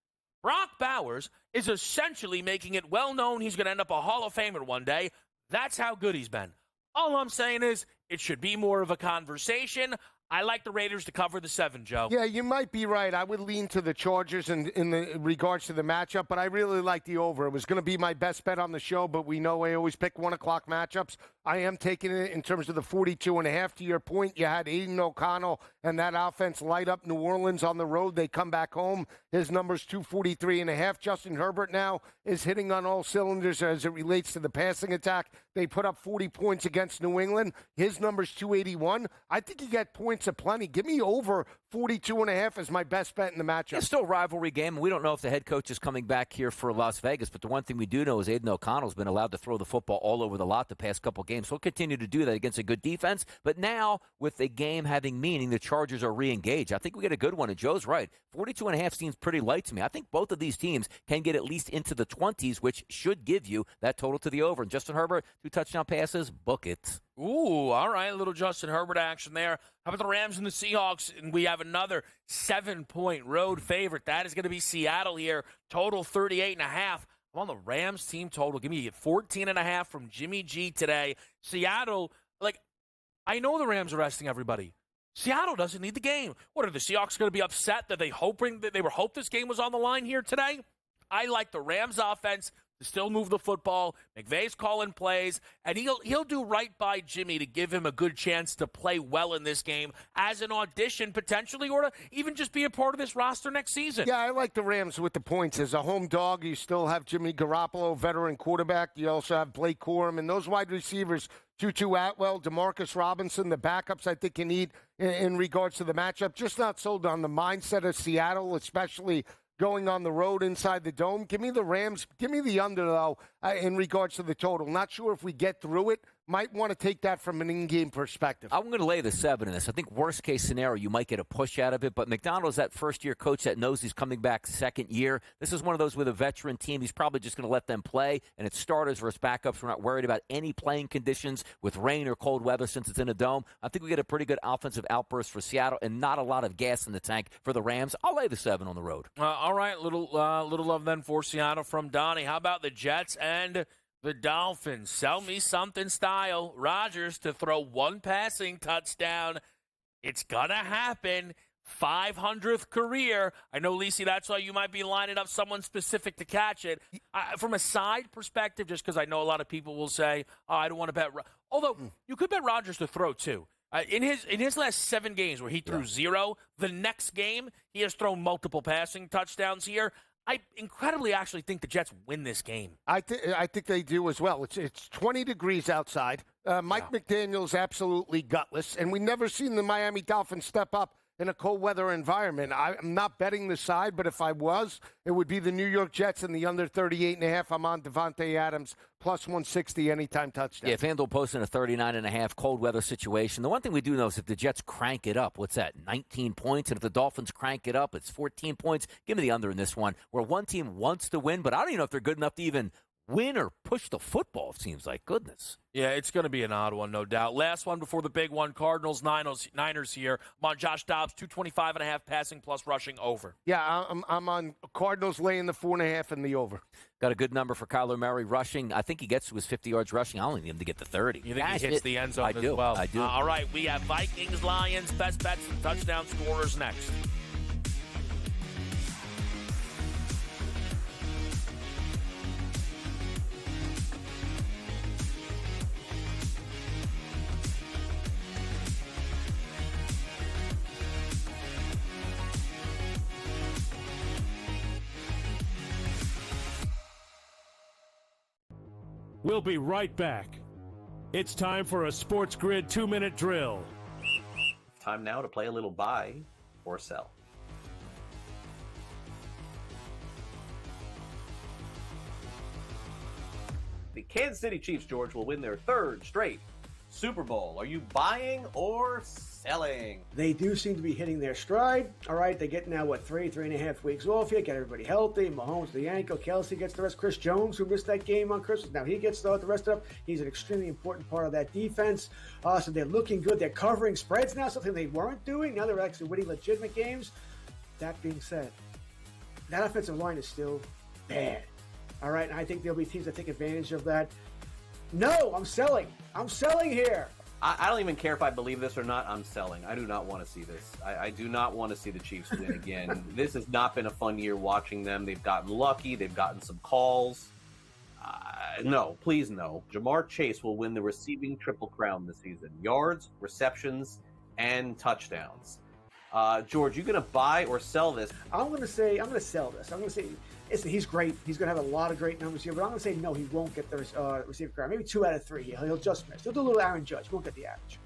Brock Bowers is essentially making it well known he's going to end up a Hall of Famer one day. That's how good he's been. All I'm saying is it should be more of a conversation. I like the Raiders to cover the 7, Joe. Yeah, you might be right. I would lean to the Chargers in the regards to the matchup, but I really like the over. It was going to be my best bet on the show, but we know I always pick 1 o'clock matchups. I am taking it in terms of the 42.5. To your point, you had Aiden O'Connell and that offense light up New Orleans on the road. They come back home. His number's 243.5. Justin Herbert now is hitting on all cylinders as it relates to the passing attack. They put up 40 points against New England. His number's 281. I think you get points aplenty. Give me over 42.5 as my best bet in the matchup. It's still a rivalry game. We don't know if the head coach is coming back here for Las Vegas, but the one thing we do know is Aiden O'Connell's been allowed to throw the football all over the lot the past couple games. He'll continue to do that against a good defense, but now with the game having meaning, the Chargers are re-engaged. I think we get a good one, and Joe's right. 42.5 seems pretty light to me. I think both of these teams can get at least into the 20s, which should give you that total to the over. And Justin Herbert, 2 touchdown passes, book it. Ooh, all right, a little Justin Herbert action there. How about the Rams and the Seahawks? And we have another 7-point road favorite. That is going to be Seattle here. Total 38.5. I'm on the Rams team total. Give me 14.5 from Jimmy G today. Seattle, I know the Rams are resting everybody. Seattle doesn't need the game. What, are the Seahawks going to be upset that they were hoping this game was on the line here today? I like the Rams offense to still move the football. McVay's calling plays, and he'll do right by Jimmy to give him a good chance to play well in this game as an audition potentially, or to even just be a part of this roster next season. Yeah, I like the Rams with the points. As a home dog, you still have Jimmy Garoppolo, veteran quarterback. You also have Blake Corum, and those wide receivers, Tutu Atwell, Demarcus Robinson, the backups I think you need in regards to the matchup. Just not sold on the mindset of Seattle, especially going on the road inside the dome. Give me the Rams. Give me the under, though, in regards to the total. Not sure if we get through it. Might want to take that from an in-game perspective. I'm going to lay the 7 in this. I think worst-case scenario, you might get a push out of it, but McDonald's that first-year coach that knows he's coming back second year. This is one of those with a veteran team. He's probably just going to let them play, and it's starters versus backups. We're not worried about any playing conditions with rain or cold weather since it's in a dome. I think we get a pretty good offensive outburst for Seattle and not a lot of gas in the tank for the Rams. I'll lay the 7 on the road. All right, little love then for Seattle from Donnie. How about the Jets and the Dolphins? Sell me something style. Rodgers to throw 1 passing touchdown. It's going to happen. 500th career. I know, Lisi, that's why you might be lining up someone specific to catch it. From a side perspective, just because I know a lot of people will say, oh, I don't want to bet. Although, you could bet Rodgers to throw, too. In his last 7 games where he threw 0, the next game he has thrown multiple passing touchdowns here. I incredibly actually think the Jets win this game. I think they do as well. It's 20 degrees outside. Mike McDaniel's absolutely gutless, and we've never seen the Miami Dolphins step up in a cold weather environment. I'm not betting the side, but if I was, it would be the New York Jets and the under 38.5. I'm on Devontae Adams, plus 160 anytime touchdown. Yeah, FanDuel posting a 39.5 cold weather situation. The one thing we do know is if the Jets crank it up, what's that, 19 points? And if the Dolphins crank it up, it's 14 points. Give me the under in this one, where one team wants to win, but I don't even know if they're good enough to even win or push the football, it seems like. Goodness. Yeah, it's going to be an odd one, no doubt. Last one before the big one, Cardinals-Niners here. I'm on Josh Dobbs, 225.5 passing plus rushing over. Yeah, I'm on Cardinals laying the 4.5 and the over. Got a good number for Kyler Murray rushing. I think he gets to his 50 yards rushing. I only need him to get to 30. You think he hits the end zone as well? I do. All right, we have Vikings-Lions, best bets and touchdown scorers next. We'll be right back. It's time for a SportsGrid 2-minute drill. Time now to play a little buy or sell. The Kansas City Chiefs, George, will win their third straight Super Bowl. Are you buying or selling? They do seem to be hitting their stride. All right, they get now, 3.5 weeks off here, get everybody healthy. Mahomes, the ankle. Kelsey gets the rest. Chris Jones, who missed that game on Christmas, now he gets the rest of it. He's an extremely important part of that defense. So they're looking good. They're covering spreads now, something they weren't doing. Now they're actually winning legitimate games. That being said, that offensive line is still bad. All right, and I think there'll be teams that take advantage of that. No, I'm selling. I'm selling here. I don't even care if I believe this or not. I'm selling. I do not want to see this. I do not want to see the Chiefs win again. This has not been a fun year watching them. They've gotten lucky. They've gotten some calls. No, please no. Jamar Chase will win the receiving triple crown this season. Yards, receptions, and touchdowns. George, you going to buy or sell this? I'm going to sell this. I'm going to say, listen, he's great. He's going to have a lot of great numbers here, but I'm going to say no, he won't get the receiver crown. Maybe 2 out of 3. He'll just miss. He'll do a little Aaron Judge. Won't get the average.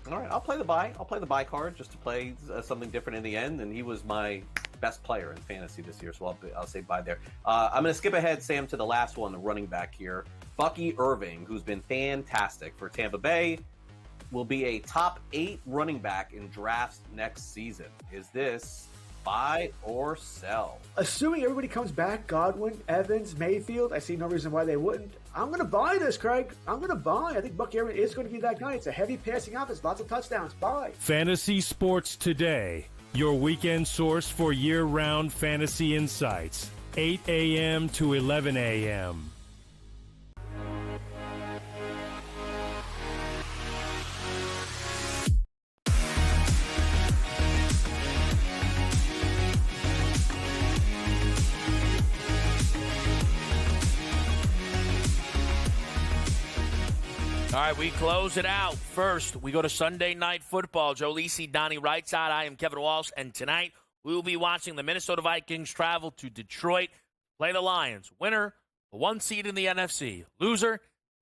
All right, I'll play the buy. I'll play the buy card just to play something different in the end, and he was my best player in fantasy this year, so I'll say buy there. I'm going to skip ahead, Sam, to the last one, the running back here. Bucky Irving, who's been fantastic for Tampa Bay, will be a top 8 running back in drafts next season. Is this buy or sell? Assuming everybody comes back, Godwin, Evans, Mayfield, I see no reason why they wouldn't. I'm going to buy this, Craig. I'm going to buy. I think Bucky Irving is going to be that guy. It's a heavy passing offense, lots of touchdowns. Buy. Fantasy Sports Today, your weekend source for year-round fantasy insights. 8 a.m. to 11 a.m. All right, we close it out. First, we go to Sunday Night Football. Joe Lisi, Donnie Rightside. I am Kevin Walsh. And tonight, we will be watching the Minnesota Vikings travel to Detroit, play the Lions. Winner, the 1 seed in the NFC. Loser,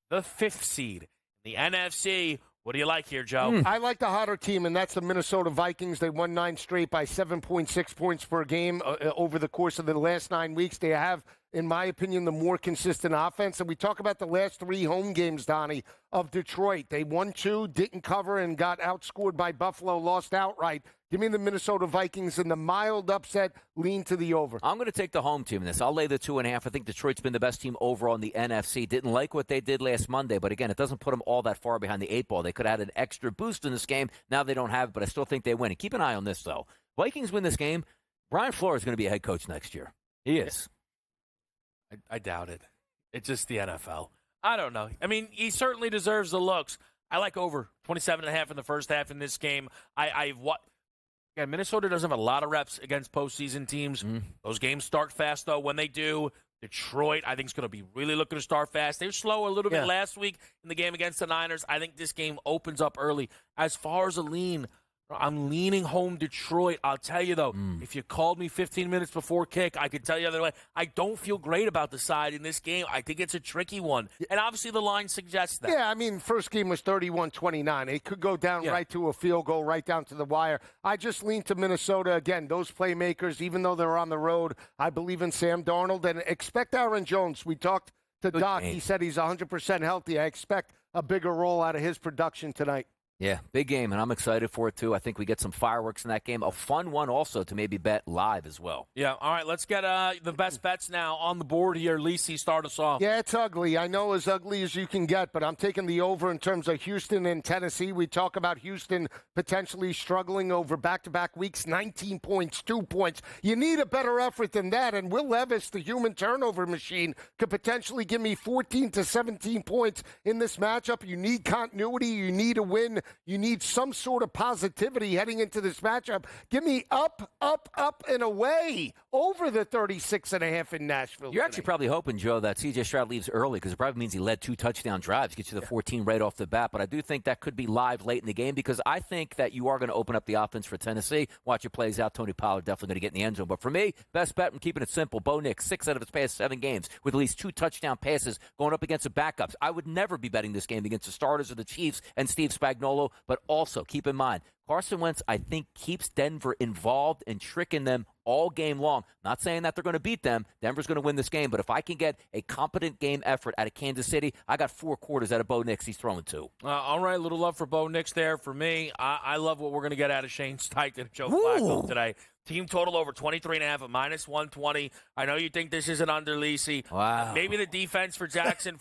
the 5th seed in the NFC. What do you like here, Joe? I like the hotter team, and that's the Minnesota Vikings. They won 9 straight by 7.6 points per game over the course of the last 9 weeks. They have, in my opinion, the more consistent offense. And we talk about the last 3 home games, Donnie, of Detroit. They won 2, didn't cover, and got outscored by Buffalo, lost outright. Give me the Minnesota Vikings in the mild upset, lean to the over. I'm going to take the home team in this. I'll lay the 2.5. I think Detroit's been the best team overall in the NFC. Didn't like what they did last Monday, but again, it doesn't put them all that far behind the 8 ball. They could have had an extra boost in this game. Now they don't have it, but I still think they win. And keep an eye on this, though. Vikings win this game. Brian Flores is going to be a head coach next year. He is. I doubt it. It's just the NFL. I don't know. I mean, he certainly deserves the looks. I like over 27.5 in the first half in this game. Minnesota doesn't have a lot of reps against postseason teams. Those games start fast, though. When they do, Detroit, I think, is going to be really looking to start fast. They were slow a little bit last week in the game against the Niners. I think this game opens up early. As far as a lean, I'm leaning home Detroit. I'll tell you, though, if you called me 15 minutes before kick, I could tell you the other way. I don't feel great about the side in this game. I think it's a tricky one. And obviously the line suggests that. Yeah, I mean, first game was 31-29. It could go down right to a field goal, right down to the wire. I just lean to Minnesota. Again, those playmakers, even though they're on the road, I believe in Sam Darnold. And expect Aaron Jones. We talked to Doc. He said he's 100% healthy. I expect a bigger role out of his production tonight. Yeah, big game, and I'm excited for it, too. I think we get some fireworks in that game. A fun one also to maybe bet live as well. Yeah, all right, let's get the best bets now on the board here. Lisi, start us off. Yeah, it's ugly. I know as ugly as you can get, but I'm taking the over in terms of Houston and Tennessee. We talk about Houston potentially struggling over back-to-back weeks, 19 points, 2 points. You need a better effort than that, and Will Levis, the human turnover machine, could potentially give me 14 to 17 points in this matchup. You need continuity. You need a win You need some sort of positivity heading into this matchup. Give me up, and away over the 36.5 in Nashville. You're actually probably hoping, Joe, that C.J. Stroud leaves early because it probably means he led 2 touchdown drives, gets you the 14 right off the bat. But I do think that could be live late in the game because I think that you are going to open up the offense for Tennessee. Watch it plays out. Tony Pollard definitely going to get in the end zone. But for me, best bet, I'm keeping it simple. Bo Nix, 6 out of his past 7 games with at least 2 touchdown passes going up against the backups. I would never be betting this game against the starters of the Chiefs and Steve Spagnuolo. But also, keep in mind, Carson Wentz, I think, keeps Denver involved and tricking them all game long. Not saying that they're going to beat them. Denver's going to win this game. But if I can get a competent game effort out of Kansas City, I got 4 quarters out of Bo Nix. He's throwing 2. All right, a little love for Bo Nix there. For me, I love what we're going to get out of Shane Steichen and Joe Flacco today. Team total over 23.5 at -120. I know you think this is an under, Lisi. Wow. Maybe the defense for Jackson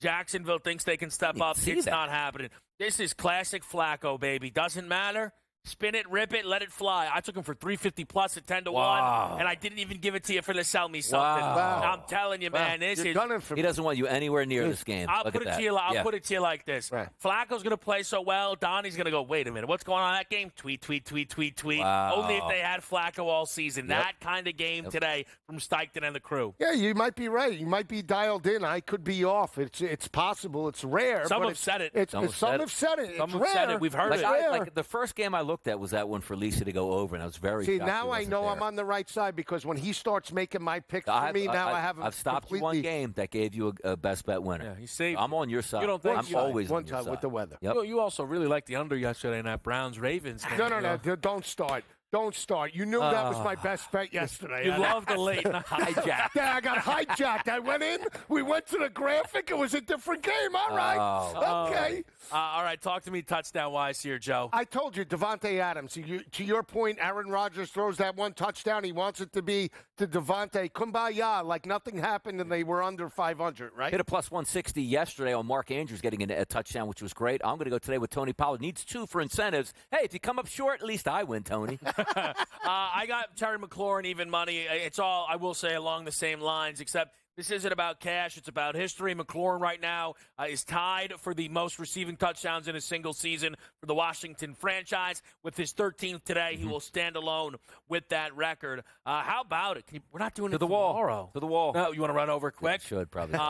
Jacksonville thinks they can step up. It's not happening. This is classic Flacco, baby. Doesn't matter. Spin it, rip it, let it fly. I took him for 350 plus at 10-1, and I didn't even give it to you for the sell me something. Wow. I'm telling you, man, this is. He doesn't want you anywhere near this game. I'll put it to you like this. Right. Flacco's going to play so well. Donnie's going to go, wait a minute, what's going on in that game? Tweet. Wow. Only if they had Flacco all season. That kind of game today from Steichen and the crew. Yeah, you might be right. You might be dialed in. I could be off. It's possible. It's rare. Some have said it. Some have said it. Some have said it. We've heard it. Like the first game I looked at was that one for Lisa to go over, and I was very shocked. Now I know there. I'm on the right side because when he starts making my picks for me, I have him. I've stopped one game that gave you a best bet winner. Yeah, he saved. I'm on your side. You don't think I'm always one on your time side. with the weather. Yep. You also really liked the under yesterday in that Browns-Ravens game. No, don't start. Don't start. You knew that was my best bet yesterday. You love the late hijack. Yeah, I got hijacked. I went in. We went to the graphic. It was a different game. All right. Okay. All right. Talk to me touchdown-wise here, Joe. I told you, Devontae Adams. To your point, Aaron Rodgers throws that one touchdown. He wants it to be to Devontae. Kumbaya, like nothing happened and they were under 500, right? Hit a plus 160 yesterday on Mark Andrews getting a touchdown, which was great. I'm going to go today with Tony Pollard. Needs 2 for incentives. Hey, if you come up short, at least I win, Tony. I got Terry McLaurin even money. It's all, I will say, along the same lines, except this isn't about cash. It's about history. McLaurin right now is tied for the most receiving touchdowns in a single season for the Washington franchise. With his 13th today, he will stand alone with that record. How about it? We're not doing it tomorrow. To the wall. No, you want to run over quick? Yeah, should, probably.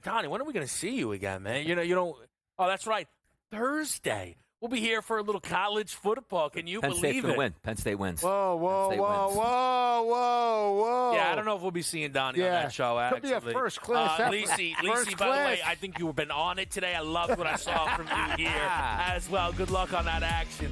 Donnie, when are we going to see you again, man? You don't. Oh, that's right. Thursday. We'll be here for a little college football. Can you Penn believe State's gonna it? win. Penn State wins. Whoa. Yeah, I don't know if we'll be seeing Donnie on that show, actually. Could be a first-class effort. Lisi, by the way, I think you've been on it today. I loved what I saw from you here as well. Good luck on that action.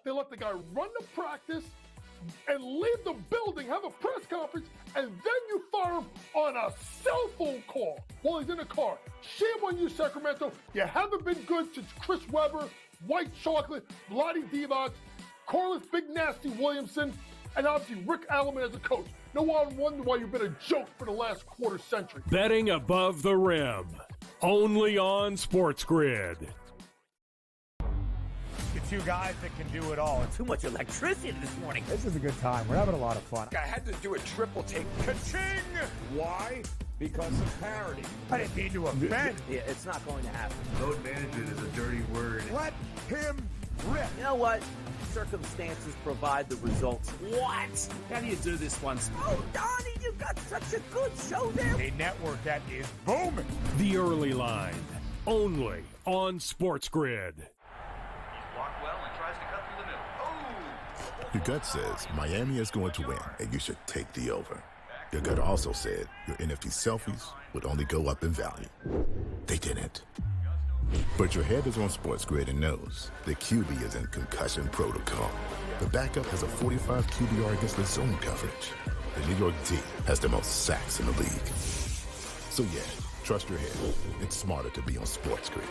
They let the guy run the practice and leave the building, have a press conference, and then you fire him on a cell phone call while he's in the car. Shame on you, Sacramento. You haven't been good since Chris Webber, White Chocolate, Lottie Divac, Corliss Big Nasty Williamson, and obviously Rick Alleman as a coach. No one wonder why you've been a joke for the last quarter century. Betting above the rim. Only on SportsGrid. Two guys that can do it all. Too much electricity this morning. This is a good time. We're having a lot of fun. I had to do a triple take. Ka-ching! Why? Because of parity. I didn't mean to offend. Yeah, it's not going to happen. Load management is a dirty word. Let him rip. You know what? Circumstances provide the results. What? How do you do this once? Oh, Donnie, you got such a good show there. A network that is booming. The Early Line. Only on SportsGrid. Your gut says Miami is going to win, and you should take the over. Your gut also said your NFT selfies would only go up in value. They didn't. But your head is on SportsGrid and knows the QB is in concussion protocol. The backup has a 45 QBR against the zone coverage. The New York D has the most sacks in the league. So yeah, trust your head. It's smarter to be on SportsGrid.